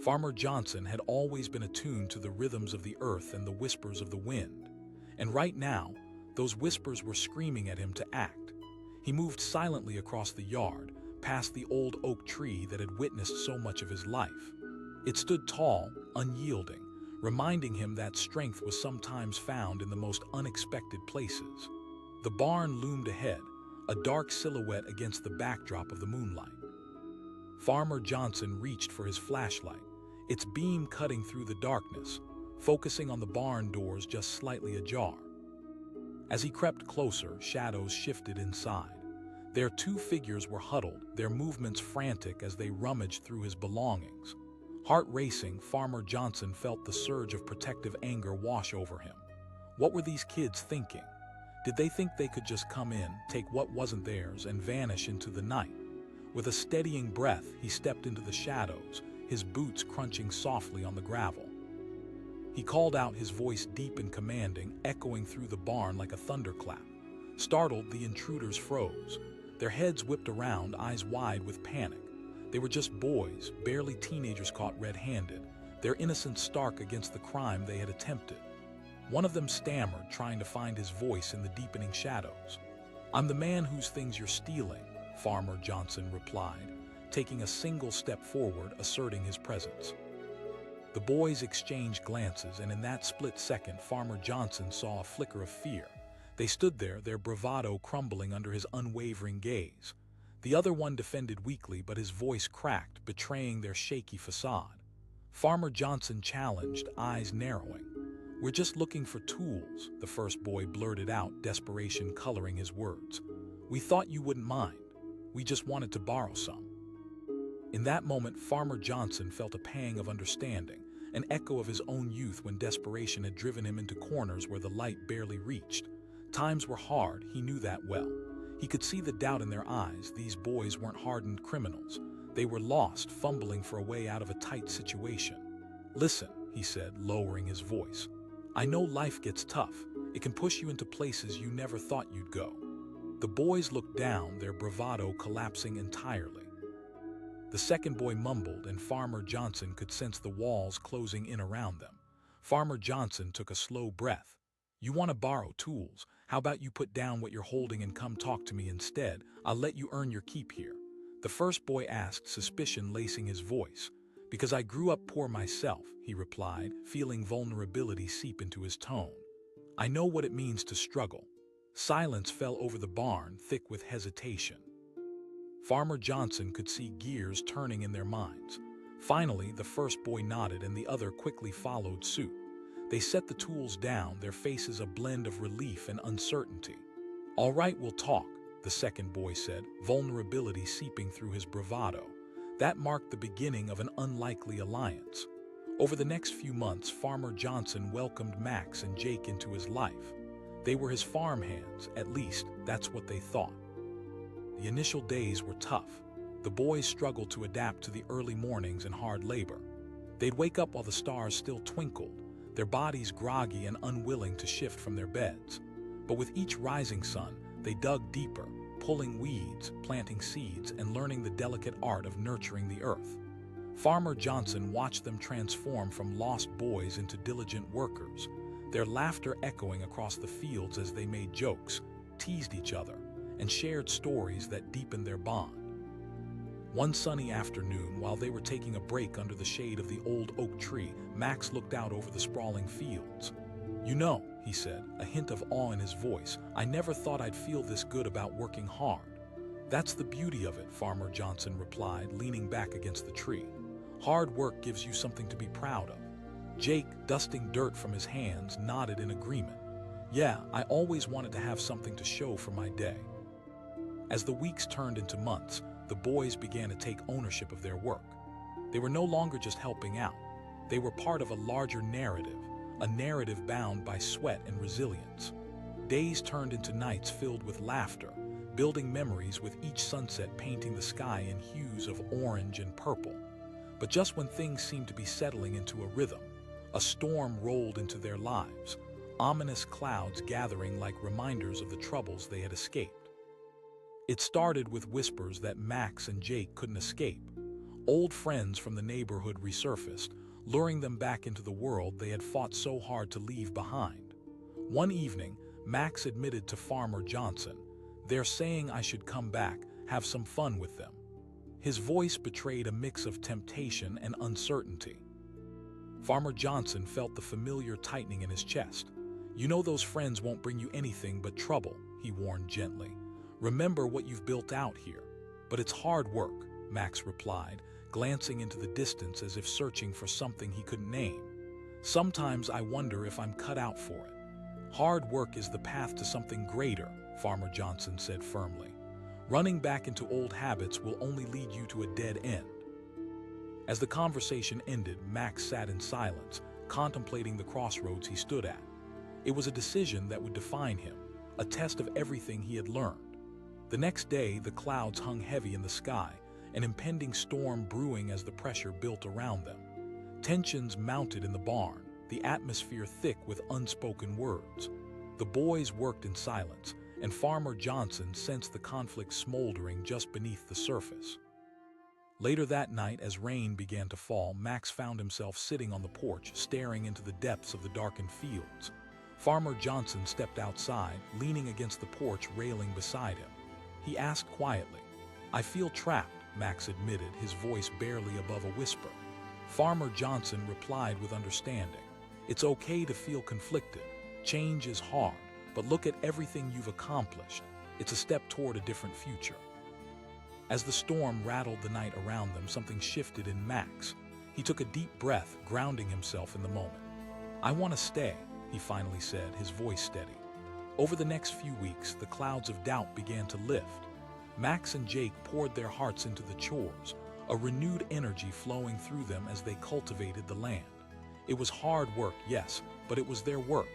Farmer Johnson had always been attuned to the rhythms of the earth and the whispers of the wind. And right now, those whispers were screaming at him to act. He moved silently across the yard, past the old oak tree that had witnessed so much of his life. It stood tall, unyielding, reminding him that strength was sometimes found in the most unexpected places. The barn loomed ahead, a dark silhouette against the backdrop of the moonlight. Farmer Johnson reached for his flashlight, its beam cutting through the darkness, focusing on the barn doors just slightly ajar. As he crept closer, shadows shifted inside. Their two figures were huddled, their movements frantic as they rummaged through his belongings. Heart racing, Farmer Johnson felt the surge of protective anger wash over him. What were these kids thinking? Did they think they could just come in, take what wasn't theirs, and vanish into the night? With a steadying breath, he stepped into the shadows, his boots crunching softly on the gravel. He called out, his voice deep and commanding, echoing through the barn like a thunderclap. Startled, the intruders froze. Their heads whipped around, eyes wide with panic. They were just boys, barely teenagers caught red-handed, their innocence stark against the crime they had attempted. One of them stammered, trying to find his voice in the deepening shadows. "I'm the man whose things you're stealing," Farmer Johnson replied, taking a single step forward, asserting his presence. The boys exchanged glances, and in that split second, Farmer Johnson saw a flicker of fear. They stood there, their bravado crumbling under his unwavering gaze. The other one defended weakly, but his voice cracked, betraying their shaky facade. Farmer Johnson challenged, eyes narrowing. "We're just looking for tools," the first boy blurted out, desperation coloring his words. "We thought you wouldn't mind. We just wanted to borrow some." In that moment, Farmer Johnson felt a pang of understanding, an echo of his own youth when desperation had driven him into corners where the light barely reached. Times were hard, he knew that well. He could see the doubt in their eyes. These boys weren't hardened criminals. They were lost, fumbling for a way out of a tight situation. "Listen," he said, lowering his voice. "I know life gets tough. It can push you into places you never thought you'd go." The boys looked down, their bravado collapsing entirely. The second boy mumbled, and Farmer Johnson could sense the walls closing in around them. Farmer Johnson took a slow breath. "You want to borrow tools? How about you put down what you're holding and come talk to me instead? I'll let you earn your keep here." The first boy asked, suspicion lacing his voice. "Because I grew up poor myself," he replied, feeling vulnerability seep into his tone. "I know what it means to struggle." Silence fell over the barn, thick with hesitation. Farmer Johnson could see gears turning in their minds. Finally, the first boy nodded and the other quickly followed suit. They set the tools down, their faces a blend of relief and uncertainty. "All right, we'll talk," the second boy said, vulnerability seeping through his bravado. That marked the beginning of an unlikely alliance. Over the next few months, Farmer Johnson welcomed Max and Jake into his life. They were his farm hands, at least that's what they thought. The initial days were tough. The boys struggled to adapt to the early mornings and hard labor. They'd wake up while the stars still twinkled, their bodies groggy and unwilling to shift from their beds. But with each rising sun, they dug deeper, pulling weeds, planting seeds, and learning the delicate art of nurturing the earth. Farmer Johnson watched them transform from lost boys into diligent workers, their laughter echoing across the fields as they made jokes, teased each other, and shared stories that deepened their bond. One sunny afternoon, while they were taking a break under the shade of the old oak tree, Max looked out over the sprawling fields. "You know," he said, a hint of awe in his voice, "I never thought I'd feel this good about working hard." "That's the beauty of it," Farmer Johnson replied, leaning back against the tree. "Hard work gives you something to be proud of." Jake, dusting dirt from his hands, nodded in agreement. "Yeah, I always wanted to have something to show for my day." As the weeks turned into months, the boys began to take ownership of their work. They were no longer just helping out. They were part of a larger narrative, a narrative bound by sweat and resilience. Days turned into nights filled with laughter, building memories with each sunset painting the sky in hues of orange and purple. But just when things seemed to be settling into a rhythm, a storm rolled into their lives, ominous clouds gathering like reminders of the troubles they had escaped. It started with whispers that Max and Jake couldn't escape. Old friends from the neighborhood resurfaced, luring them back into the world they had fought so hard to leave behind. One evening, Max admitted to Farmer Johnson, "They're saying I should come back, have some fun with them." His voice betrayed a mix of temptation and uncertainty. Farmer Johnson felt the familiar tightening in his chest. "You know those friends won't bring you anything but trouble," he warned gently. "Remember what you've built out here." "But it's hard work," Max replied, glancing into the distance as if searching for something he couldn't name. "Sometimes I wonder if I'm cut out for it." "Hard work is the path to something greater," Farmer Johnson said firmly. "Running back into old habits will only lead you to a dead end." As the conversation ended, Max sat in silence, contemplating the crossroads he stood at. It was a decision that would define him, a test of everything he had learned. The next day, the clouds hung heavy in the sky, an impending storm brewing as the pressure built around them. Tensions mounted in the barn, the atmosphere thick with unspoken words. The boys worked in silence, and Farmer Johnson sensed the conflict smoldering just beneath the surface. Later that night, as rain began to fall, Max found himself sitting on the porch, staring into the depths of the darkened fields. Farmer Johnson stepped outside, leaning against the porch railing beside him. He asked quietly. "I feel trapped," Max admitted, his voice barely above a whisper. Farmer Johnson replied with understanding. "It's okay to feel conflicted. Change is hard, but look at everything you've accomplished. It's a step toward a different future." As the storm rattled the night around them, something shifted in Max. He took a deep breath, grounding himself in the moment. "I want to stay," he finally said, his voice steady. Over the next few weeks, the clouds of doubt began to lift. Max and Jake poured their hearts into the chores, a renewed energy flowing through them as they cultivated the land. It was hard work, yes, but it was their work,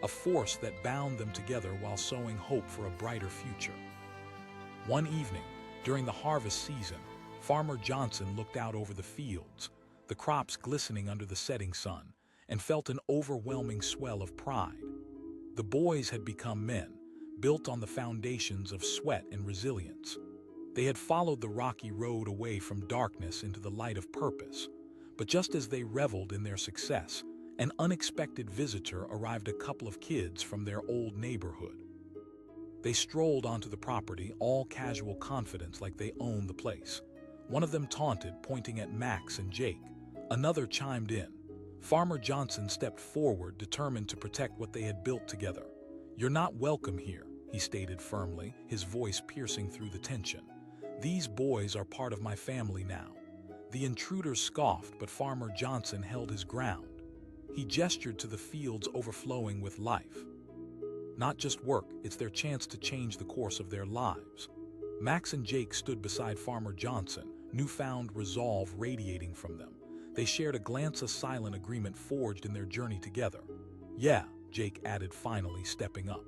a force that bound them together while sowing hope for a brighter future. One evening, during the harvest season, Farmer Johnson looked out over the fields, the crops glistening under the setting sun, and felt an overwhelming swell of pride. The boys had become men, built on the foundations of sweat and resilience. They had followed the rocky road away from darkness into the light of purpose. But just as they reveled in their success, an unexpected visitor arrived, a couple of kids from their old neighborhood. They strolled onto the property, all casual confidence like they owned the place. One of them taunted, pointing at Max and Jake. Another chimed in. Farmer Johnson stepped forward, determined to protect what they had built together. "You're not welcome here," he stated firmly, his voice piercing through the tension. These boys are part of my family now." The intruders scoffed, but Farmer Johnson held his ground. He gestured to the fields overflowing with life. Not just work, it's their chance to change the course of their lives. Max and Jake stood beside Farmer Johnson, newfound resolve radiating from them. They shared a glance of silent agreement forged in their journey together. "Yeah," Jake added, finally stepping up.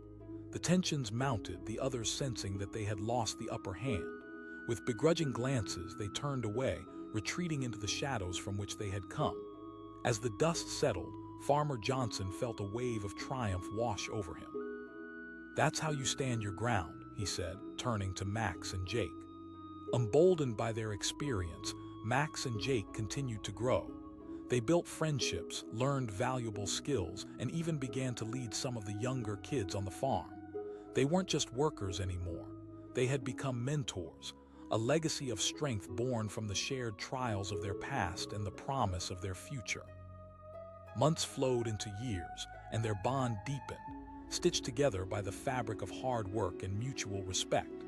The tensions mounted, the others sensing that they had lost the upper hand. With begrudging glances, they turned away, retreating into the shadows from which they had come. As the dust settled, Farmer Johnson felt a wave of triumph wash over him. "That's how you stand your ground," he said, turning to Max and Jake. Emboldened by their experience, Max and Jake continued to grow. They built friendships, learned valuable skills, and even began to lead some of the younger kids on the farm. They weren't just workers anymore. They had become mentors, a legacy of strength born from the shared trials of their past and the promise of their future. Months flowed into years, and their bond deepened, stitched together by the fabric of hard work and mutual respect.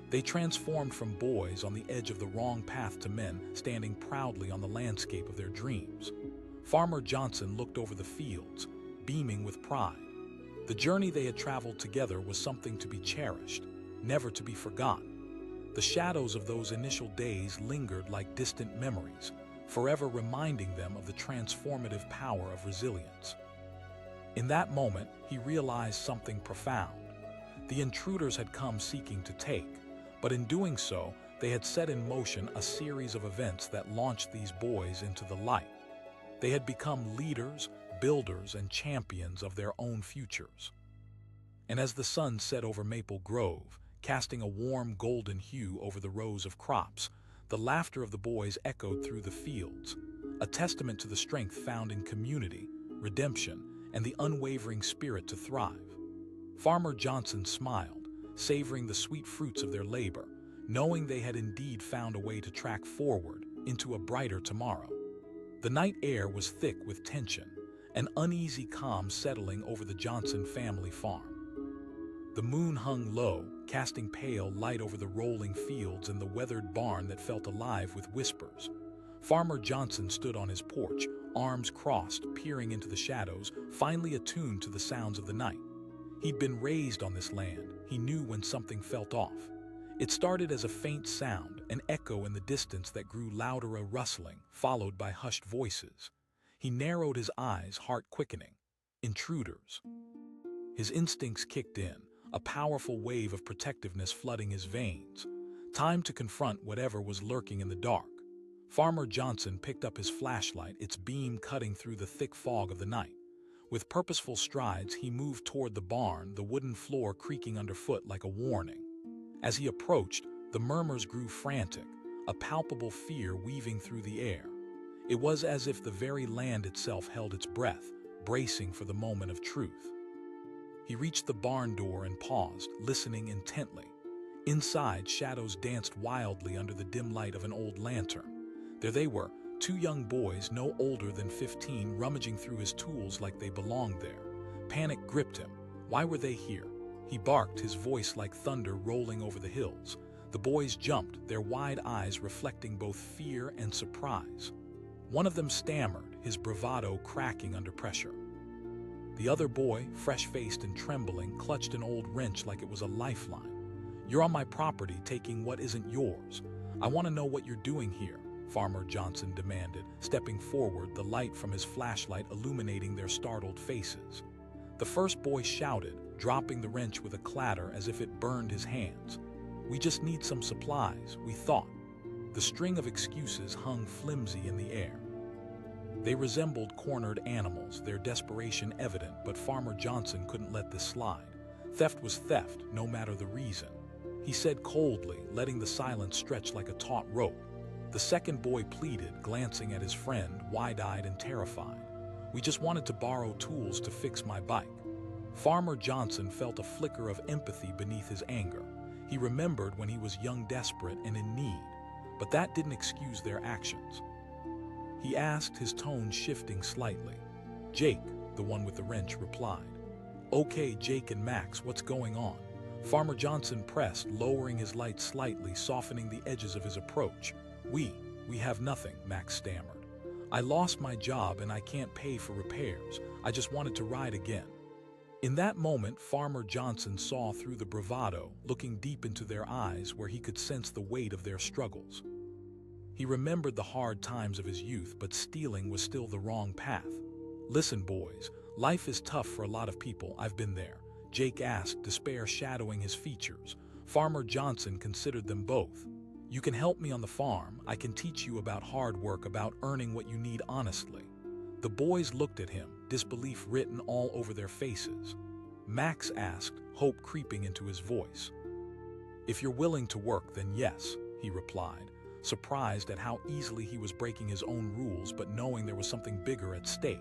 They transformed from boys on the edge of the wrong path to men standing proudly on the landscape of their dreams. Farmer Johnson looked over the fields, beaming with pride. The journey they had traveled together was something to be cherished, never to be forgotten. The shadows of those initial days lingered like distant memories, forever reminding them of the transformative power of resilience. In that moment, he realized something profound. The intruders had come seeking to take, but in doing so, they had set in motion a series of events that launched these boys into the light. They had become leaders, builders, and champions of their own futures. And as the sun set over Maple Grove, casting a warm golden hue over the rows of crops, the laughter of the boys echoed through the fields, a testament to the strength found in community, redemption, and the unwavering spirit to thrive. Farmer Johnson smiled, savoring the sweet fruits of their labor, knowing they had indeed found a way to track forward into a brighter tomorrow. The night air was thick with tension, an uneasy calm settling over the Johnson family farm. The moon hung low, casting pale light over the rolling fields and the weathered barn that felt alive with whispers. Farmer Johnson stood on his porch, arms crossed, peering into the shadows, finally attuned to the sounds of the night. He'd been raised on this land. He knew when something felt off. It started as a faint sound, an echo in the distance that grew louder, a rustling, followed by hushed voices. He narrowed his eyes, heart quickening. Intruders. His instincts kicked in, a powerful wave of protectiveness flooding his veins. Time to confront whatever was lurking in the dark. Farmer Johnson picked up his flashlight, its beam cutting through the thick fog of the night. With purposeful strides, he moved toward the barn, the wooden floor creaking underfoot like a warning. As he approached, the murmurs grew frantic, a palpable fear weaving through the air. It was as if the very land itself held its breath, bracing for the moment of truth. He reached the barn door and paused, listening intently. Inside, shadows danced wildly under the dim light of an old lantern. There they were, two young boys no older than 15, rummaging through his tools like they belonged there. Panic gripped him. Why were they here? He barked, his voice like thunder rolling over the hills. The boys jumped, their wide eyes reflecting both fear and surprise. One of them stammered, his bravado cracking under pressure. The other boy, fresh-faced and trembling, clutched an old wrench like it was a lifeline. "You're on my property, taking what isn't yours. I want to know what you're doing here," Farmer Johnson demanded, stepping forward, the light from his flashlight illuminating their startled faces. The first boy shouted, dropping the wrench with a clatter as if it burned his hands. "We just need some supplies, we thought." The string of excuses hung flimsy in the air. They resembled cornered animals, their desperation evident, but Farmer Johnson couldn't let this slide. Theft was theft, no matter the reason. He said coldly, letting the silence stretch like a taut rope. The second boy pleaded, glancing at his friend, wide-eyed and terrified. "We just wanted to borrow tools to fix my bike." Farmer Johnson felt a flicker of empathy beneath his anger. He remembered when he was young, desperate, and in need, but that didn't excuse their actions. He asked, his tone shifting slightly. "Jake," the one with the wrench replied. "Okay, Jake and Max, what's going on? Farmer Johnson pressed, lowering his light slightly, softening the edges of his approach. We have nothing," Max stammered. "I lost my job and I can't pay for repairs. I just wanted to ride again." In that moment, Farmer Johnson saw through the bravado, looking deep into their eyes where he could sense the weight of their struggles. He remembered the hard times of his youth, but stealing was still the wrong path. "Listen, boys, life is tough for a lot of people. I've been there," Jake asked, despair shadowing his features. Farmer Johnson considered them both. "You can help me on the farm. I can teach you about hard work, about earning what you need honestly." The boys looked at him, disbelief written all over their faces. Max asked, hope creeping into his voice. "If you're willing to work, then yes," he replied, surprised at how easily he was breaking his own rules, but knowing there was something bigger at stake.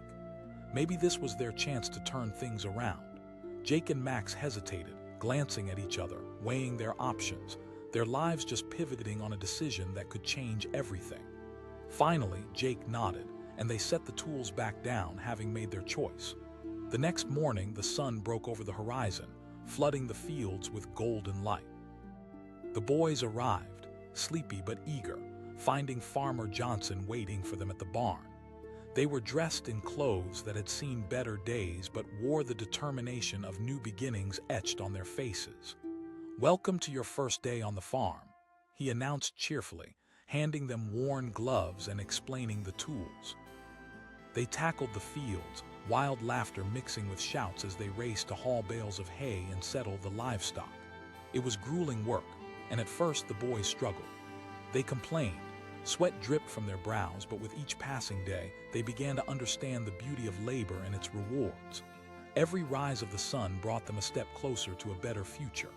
Maybe this was their chance to turn things around. Jake and Max hesitated, glancing at each other, weighing their options, their lives just pivoting on a decision that could change everything. Finally, Jake nodded, and they set the tools back down, having made their choice. The next morning, the sun broke over the horizon, flooding the fields with golden light. The boys arrived, sleepy but eager, finding Farmer Johnson waiting for them at the barn. They were dressed in clothes that had seen better days but wore the determination of new beginnings etched on their faces. "Welcome to your first day on the farm," he announced cheerfully, handing them worn gloves and explaining the tools. They tackled the fields, wild laughter mixing with shouts as they raced to haul bales of hay and settle the livestock. It was grueling work, and at first the boys struggled. They complained. Sweat dripped from their brows, but with each passing day, they began to understand the beauty of labor and its rewards. Every rise of the sun brought them a step closer to a better future.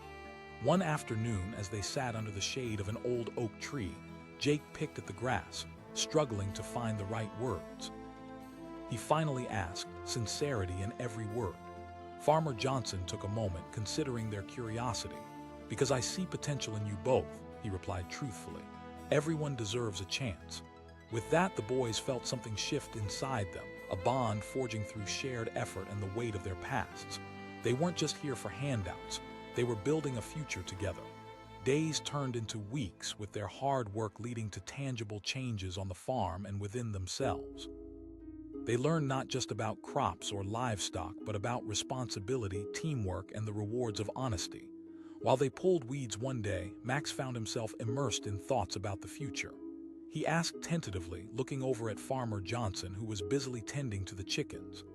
One afternoon, as they sat under the shade of an old oak tree, Jake picked at the grass, struggling to find the right words. He finally asked, sincerity in every word. Farmer Johnson took a moment, considering their curiosity. "Because I see potential in you both," he replied truthfully. "Everyone deserves a chance." With that, the boys felt something shift inside them, a bond forging through shared effort and the weight of their pasts. They weren't just here for handouts, they were building a future together. Days turned into weeks, with their hard work leading to tangible changes on the farm and within themselves. They learned not just about crops or livestock, but about responsibility, teamwork, and the rewards of honesty. While they pulled weeds one day, Max found himself immersed in thoughts about the future. He asked tentatively, looking over at Farmer Johnson, who was busily tending to the chickens.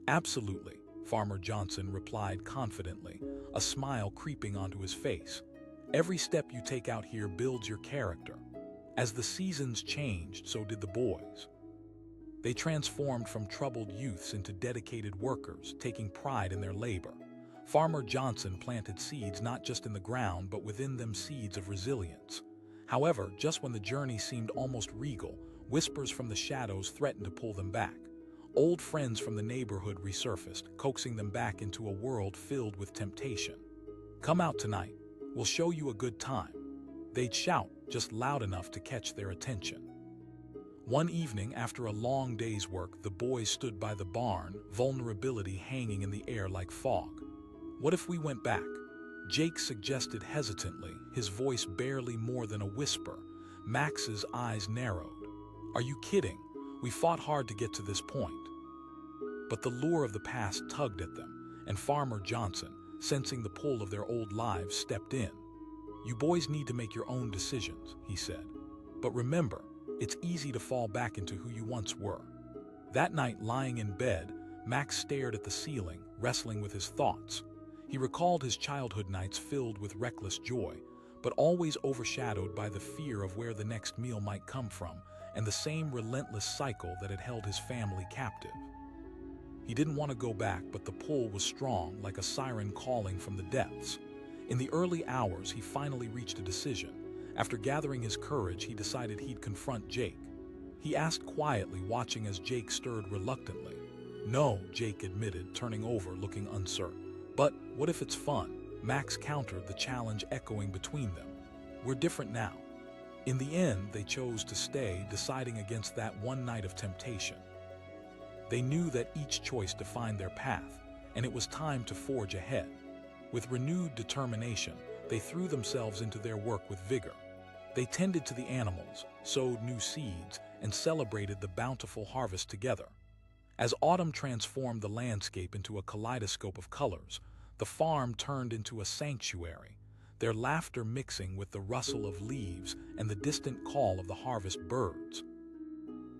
"Absolutely," Farmer Johnson replied confidently, a smile creeping onto his face. "Every step you take out here builds your character." As the seasons changed, so did the boys. They transformed from troubled youths into dedicated workers, taking pride in their labor. Farmer Johnson planted seeds not just in the ground, but within them seeds of resilience. However, just when the journey seemed almost regal, whispers from the shadows threatened to pull them back. Old friends from the neighborhood resurfaced, coaxing them back into a world filled with temptation. "Come out tonight. We'll show you a good time." They'd shout, just loud enough to catch their attention. One evening, after a long day's work, the boys stood by the barn, vulnerability hanging in the air like fog. "What if we went back?" Jake suggested hesitantly, his voice barely more than a whisper. Max's eyes narrowed. "Are you kidding? We fought hard to get to this point." But the lure of the past tugged at them, and Farmer Johnson, sensing the pull of their old lives, stepped in. "You boys need to make your own decisions," he said. "But remember, it's easy to fall back into who you once were." That night, lying in bed, Max stared at the ceiling, wrestling with his thoughts. He recalled his childhood nights filled with reckless joy, but always overshadowed by the fear of where the next meal might come from, and the same relentless cycle that had held his family captive. He didn't want to go back, but the pull was strong, like a siren calling from the depths. In the early hours, he finally reached a decision. After gathering his courage, he decided he'd confront Jake. He asked quietly, watching as Jake stirred reluctantly. "No," Jake admitted, turning over, looking uncertain. "But what if it's fun?" Max countered, the challenge echoing between them. "We're different now." In the end, they chose to stay, deciding against that one night of temptation. They knew that each choice defined their path, and it was time to forge ahead. With renewed determination, they threw themselves into their work with vigor. They tended to the animals, sowed new seeds, and celebrated the bountiful harvest together. As autumn transformed the landscape into a kaleidoscope of colors, the farm turned into a sanctuary, their laughter mixing with the rustle of leaves and the distant call of the harvest birds.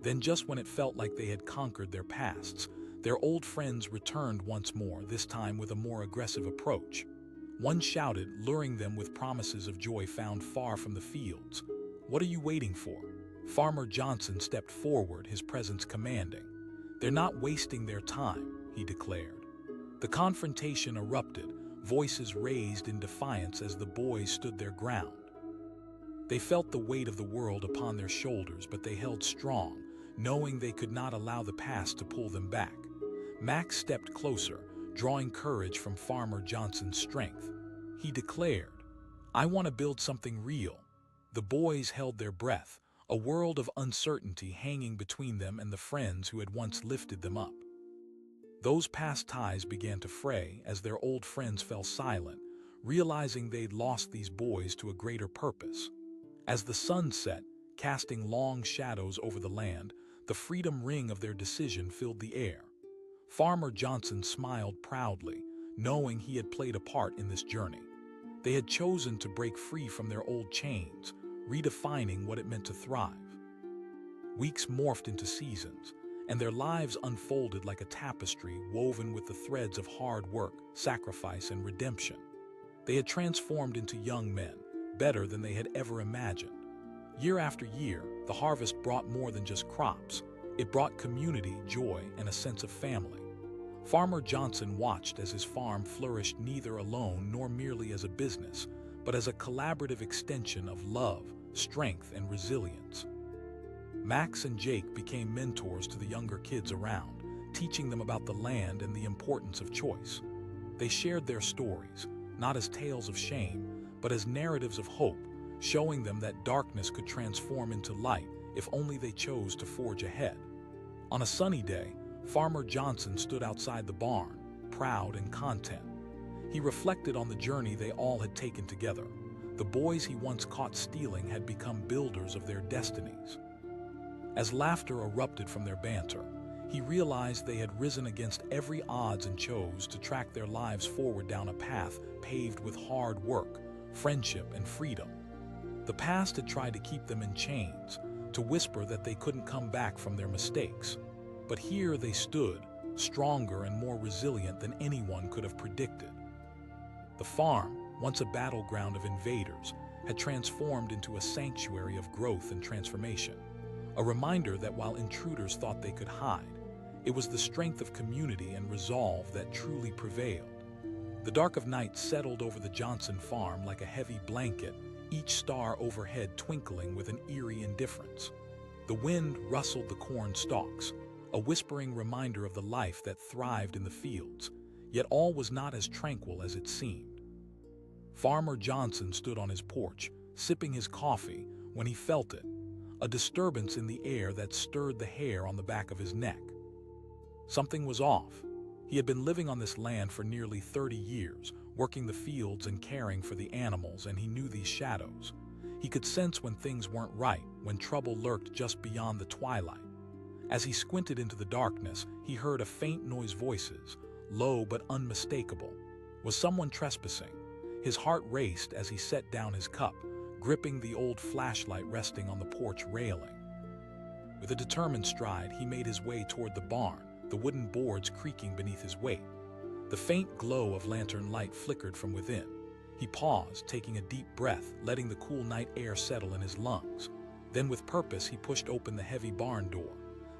Then, just when it felt like they had conquered their pasts, their old friends returned once more, this time with a more aggressive approach. One shouted, luring them with promises of joy found far from the fields. "What are you waiting for?" Farmer Johnson stepped forward, his presence commanding. "They're not wasting their time," he declared. The confrontation erupted, voices raised in defiance as the boys stood their ground. They felt the weight of the world upon their shoulders, but they held strong, knowing they could not allow the past to pull them back. Max stepped closer, drawing courage from Farmer Johnson's strength. He declared, "I want to build something real." The boys held their breath, a world of uncertainty hanging between them and the friends who had once lifted them up. Those past ties began to fray as their old friends fell silent, realizing they'd lost these boys to a greater purpose. As the sun set, casting long shadows over the land, the freedom ring of their decision filled the air. Farmer Johnson smiled proudly, knowing he had played a part in this journey. They had chosen to break free from their old chains, redefining what it meant to thrive. Weeks morphed into seasons, and their lives unfolded like a tapestry woven with the threads of hard work, sacrifice, and redemption. They had transformed into young men, better than they had ever imagined. Year after year, the harvest brought more than just crops. It brought community, joy, and a sense of family. Farmer Johnson watched as his farm flourished neither alone nor merely as a business, but as a collaborative extension of love, strength, and resilience. Max and Jake became mentors to the younger kids around, teaching them about the land and the importance of choice. They shared their stories, not as tales of shame, but as narratives of hope, showing them that darkness could transform into light if only they chose to forge ahead. On a sunny day, Farmer Johnson stood outside the barn, proud and content. He reflected on the journey they all had taken together. The boys he once caught stealing had become builders of their destinies. As laughter erupted from their banter, he realized they had risen against every odds and chose to track their lives forward down a path paved with hard work, friendship, and freedom. The past had tried to keep them in chains, to whisper that they couldn't come back from their mistakes. But here they stood, stronger and more resilient than anyone could have predicted. The farm, once a battleground of invaders, had transformed into a sanctuary of growth and transformation. A reminder that while intruders thought they could hide, it was the strength of community and resolve that truly prevailed. The dark of night settled over the Johnson farm like a heavy blanket, each star overhead twinkling with an eerie indifference. The wind rustled the corn stalks, a whispering reminder of the life that thrived in the fields, yet all was not as tranquil as it seemed. Farmer Johnson stood on his porch, sipping his coffee, when he felt it, a disturbance in the air that stirred the hair on the back of his neck. Something was off. He had been living on this land for nearly 30 years, working the fields and caring for the animals, and he knew these shadows. He could sense when things weren't right, when trouble lurked just beyond the twilight. As he squinted into the darkness, he heard a faint noise, voices, low but unmistakable. Was someone trespassing? His heart raced as he set down his cup, gripping the old flashlight resting on the porch railing. With a determined stride, he made his way toward the barn, the wooden boards creaking beneath his weight. The faint glow of lantern light flickered from within. He paused, taking a deep breath, letting the cool night air settle in his lungs. Then with purpose, he pushed open the heavy barn door.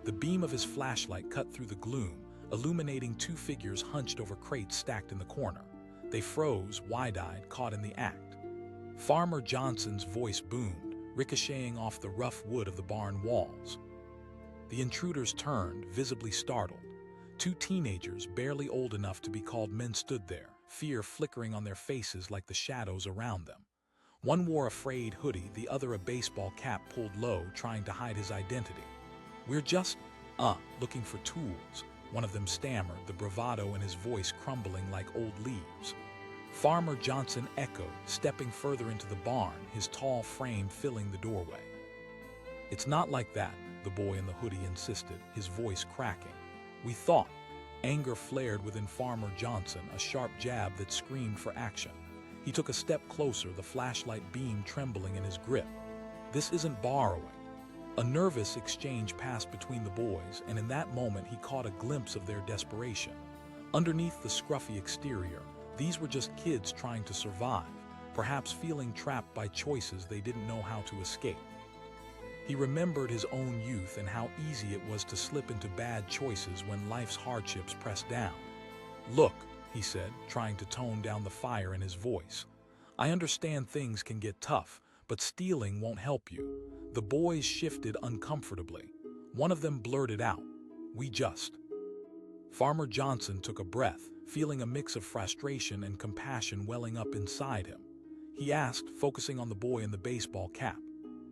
The beam of his flashlight cut through the gloom, illuminating two figures hunched over crates stacked in the corner. They froze, wide-eyed, caught in the act. Farmer Johnson's voice boomed, ricocheting off the rough wood of the barn walls. The intruders turned, visibly startled. Two teenagers, barely old enough to be called men, stood there, fear flickering on their faces like the shadows around them. One wore a frayed hoodie, the other a baseball cap pulled low, trying to hide his identity. "We're just, looking for tools," one of them stammered, the bravado in his voice crumbling like old leaves. Farmer Johnson echoed, stepping further into the barn, his tall frame filling the doorway. "It's not like that," the boy in the hoodie insisted, his voice cracking. "We thought." Anger flared within Farmer Johnson, a sharp jab that screamed for action. He took a step closer, the flashlight beam trembling in his grip. "This isn't borrowing." A nervous exchange passed between the boys, and in that moment he caught a glimpse of their desperation. Underneath the scruffy exterior, these were just kids trying to survive, perhaps feeling trapped by choices they didn't know how to escape. He remembered his own youth and how easy it was to slip into bad choices when life's hardships pressed down. "Look," he said, trying to tone down the fire in his voice. "I understand things can get tough, but stealing won't help you." The boys shifted uncomfortably. One of them blurted out, "We just..." Farmer Johnson took a breath, feeling a mix of frustration and compassion welling up inside him. He asked, focusing on the boy in the baseball cap.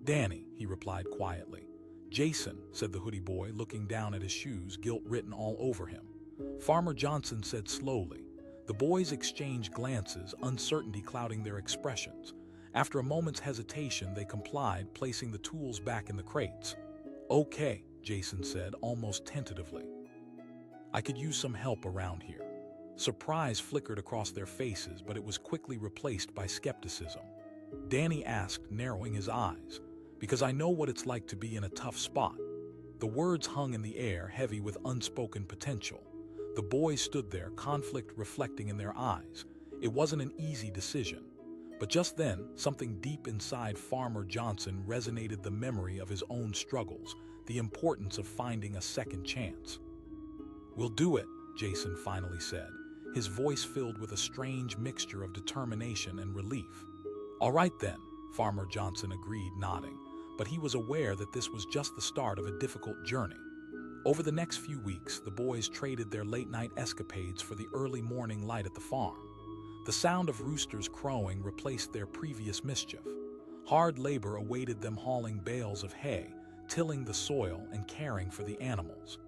"Danny," he replied quietly. "Jason," said the hoodie boy, looking down at his shoes, guilt written all over him. Farmer Johnson said slowly. The boys exchanged glances, uncertainty clouding their expressions. After a moment's hesitation, they complied, placing the tools back in the crates. "Okay," Jason said, almost tentatively. "I could use some help around here." Surprise flickered across their faces, but it was quickly replaced by skepticism. Danny asked, narrowing his eyes, "Because I know what it's like to be in a tough spot." The words hung in the air, heavy with unspoken potential. The boys stood there, conflict reflecting in their eyes. It wasn't an easy decision. But just then, something deep inside Farmer Johnson resonated, the memory of his own struggles, the importance of finding a second chance. "We'll do it," Jason finally said, his voice filled with a strange mixture of determination and relief. "All right then," Farmer Johnson agreed, nodding, but he was aware that this was just the start of a difficult journey. Over the next few weeks, the boys traded their late-night escapades for the early morning light at the farm. The sound of roosters crowing replaced their previous mischief. Hard labor awaited them, hauling bales of hay, tilling the soil, and caring for the animals.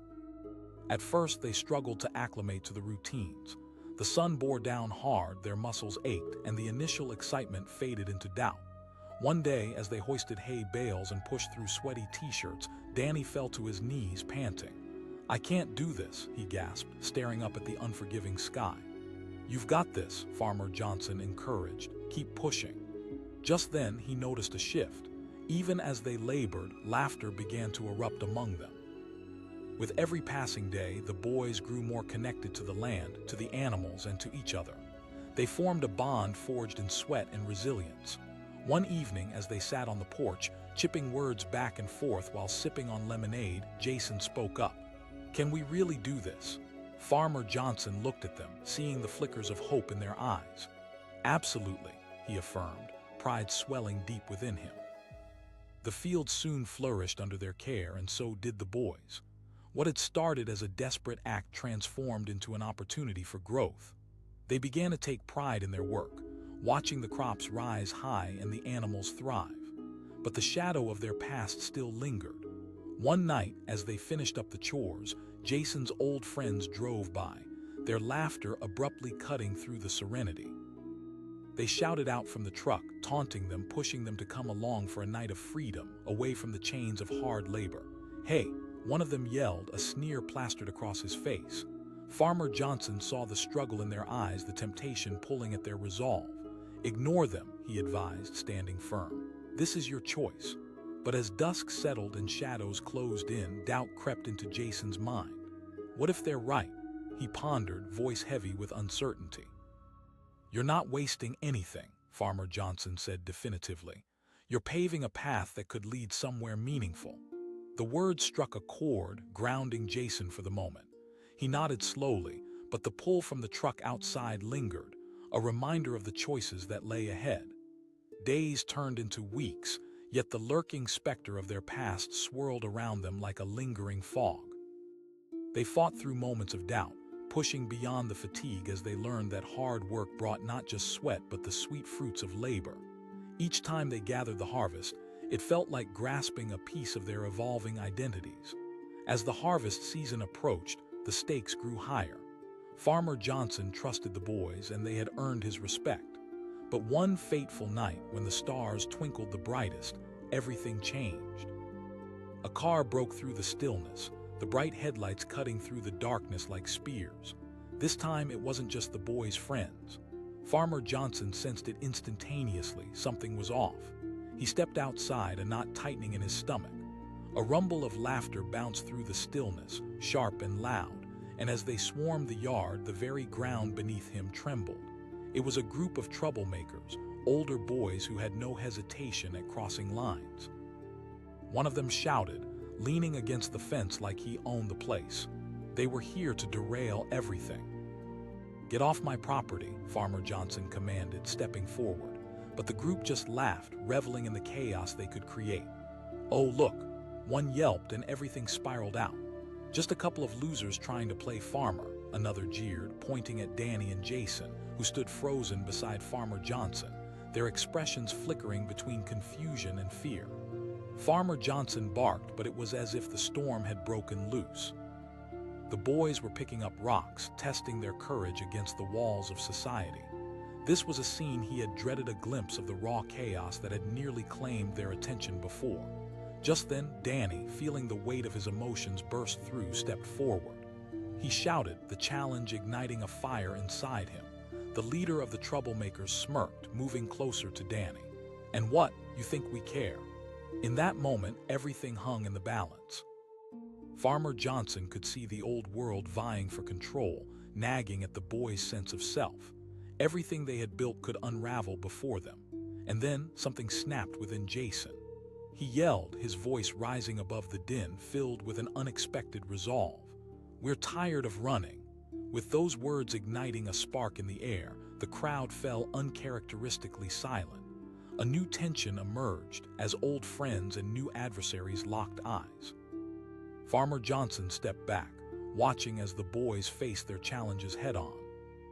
At first, they struggled to acclimate to the routines. The sun bore down hard, their muscles ached, and the initial excitement faded into doubt. One day, as they hoisted hay bales and pushed through sweaty t-shirts, Danny fell to his knees, panting. "I can't do this," he gasped, staring up at the unforgiving sky. "You've got this," Farmer Johnson encouraged. "Keep pushing." Just then, he noticed a shift. Even as they labored, laughter began to erupt among them. With every passing day, the boys grew more connected to the land, to the animals, and to each other. They formed a bond forged in sweat and resilience. One evening, as they sat on the porch, chipping words back and forth while sipping on lemonade, Jason spoke up. "Can we really do this?" Farmer Johnson looked at them, seeing the flickers of hope in their eyes. "Absolutely," he affirmed, pride swelling deep within him. The field soon flourished under their care, and so did the boys. What had started as a desperate act transformed into an opportunity for growth. They began to take pride in their work, watching the crops rise high and the animals thrive. But the shadow of their past still lingered. One night, as they finished up the chores, Jason's old friends drove by, their laughter abruptly cutting through the serenity. They shouted out from the truck, taunting them, pushing them to come along for a night of freedom, away from the chains of hard labor. "Hey," one of them yelled, a sneer plastered across his face. Farmer Johnson saw the struggle in their eyes, the temptation pulling at their resolve. "Ignore them," he advised, standing firm. "This is your choice." But as dusk settled and shadows closed in, doubt crept into Jason's mind. What if they're right? He pondered, voice heavy with uncertainty. "You're not wasting anything," Farmer Johnson said definitively. "You're paving a path that could lead somewhere meaningful." The words struck a chord, grounding Jason for the moment. He nodded slowly, but the pull from the truck outside lingered, a reminder of the choices that lay ahead. Days turned into weeks, yet the lurking specter of their past swirled around them like a lingering fog. They fought through moments of doubt, pushing beyond the fatigue as they learned that hard work brought not just sweat but the sweet fruits of labor. Each time they gathered the harvest, it felt like grasping a piece of their evolving identities. As the harvest season approached, the stakes grew higher. Farmer Johnson trusted the boys and they had earned his respect. But one fateful night, when the stars twinkled the brightest, everything changed. A car broke through the stillness, the bright headlights cutting through the darkness like spears. This time it wasn't just the boys' friends. Farmer Johnson sensed it instantaneously. Something was off. He stepped outside, a knot tightening in his stomach. A rumble of laughter bounced through the stillness, sharp and loud, and as they swarmed the yard, the very ground beneath him trembled. It was a group of troublemakers, older boys who had no hesitation at crossing lines. One of them shouted, leaning against the fence like he owned the place. They were here to derail everything. "Get off my property," Farmer Johnson commanded, stepping forward. But the group just laughed, reveling in the chaos they could create. "Oh, look," one yelped, and everything spiraled out. "Just a couple of losers trying to play farmer," another jeered, pointing at Danny and Jason, who stood frozen beside Farmer Johnson, their expressions flickering between confusion and fear. Farmer Johnson barked, but it was as if the storm had broken loose. The boys were picking up rocks, testing their courage against the walls of society. This was a scene he had dreaded, a glimpse of the raw chaos that had nearly claimed their attention before. Just then, Danny, feeling the weight of his emotions burst through, stepped forward. He shouted, the challenge igniting a fire inside him. The leader of the troublemakers smirked, moving closer to Danny. "And what, you think we care?" In that moment, everything hung in the balance. Farmer Johnson could see the old world vying for control, nagging at the boys' sense of self. Everything they had built could unravel before them. And then something snapped within Jason. He yelled, his voice rising above the din, filled with an unexpected resolve. "We're tired of running." With those words igniting a spark in the air, the crowd fell uncharacteristically silent. A new tension emerged as old friends and new adversaries locked eyes. Farmer Johnson stepped back, watching as the boys faced their challenges head-on.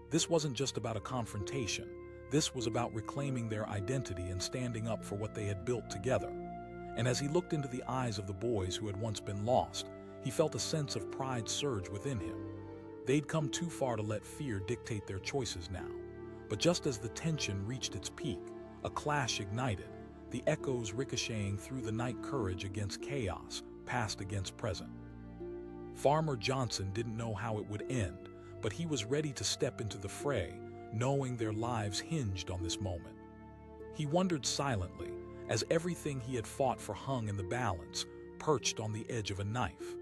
This wasn't just about a confrontation. This was about reclaiming their identity and standing up for what they had built together. And as he looked into the eyes of the boys who had once been lost, he felt a sense of pride surge within him. They'd come too far to let fear dictate their choices now. But just as the tension reached its peak, a clash ignited, the echoes ricocheting through the night, courage against chaos, past against present. Farmer Johnson didn't know how it would end, but he was ready to step into the fray, knowing their lives hinged on this moment. He wondered silently, as everything he had fought for hung in the balance, perched on the edge of a knife.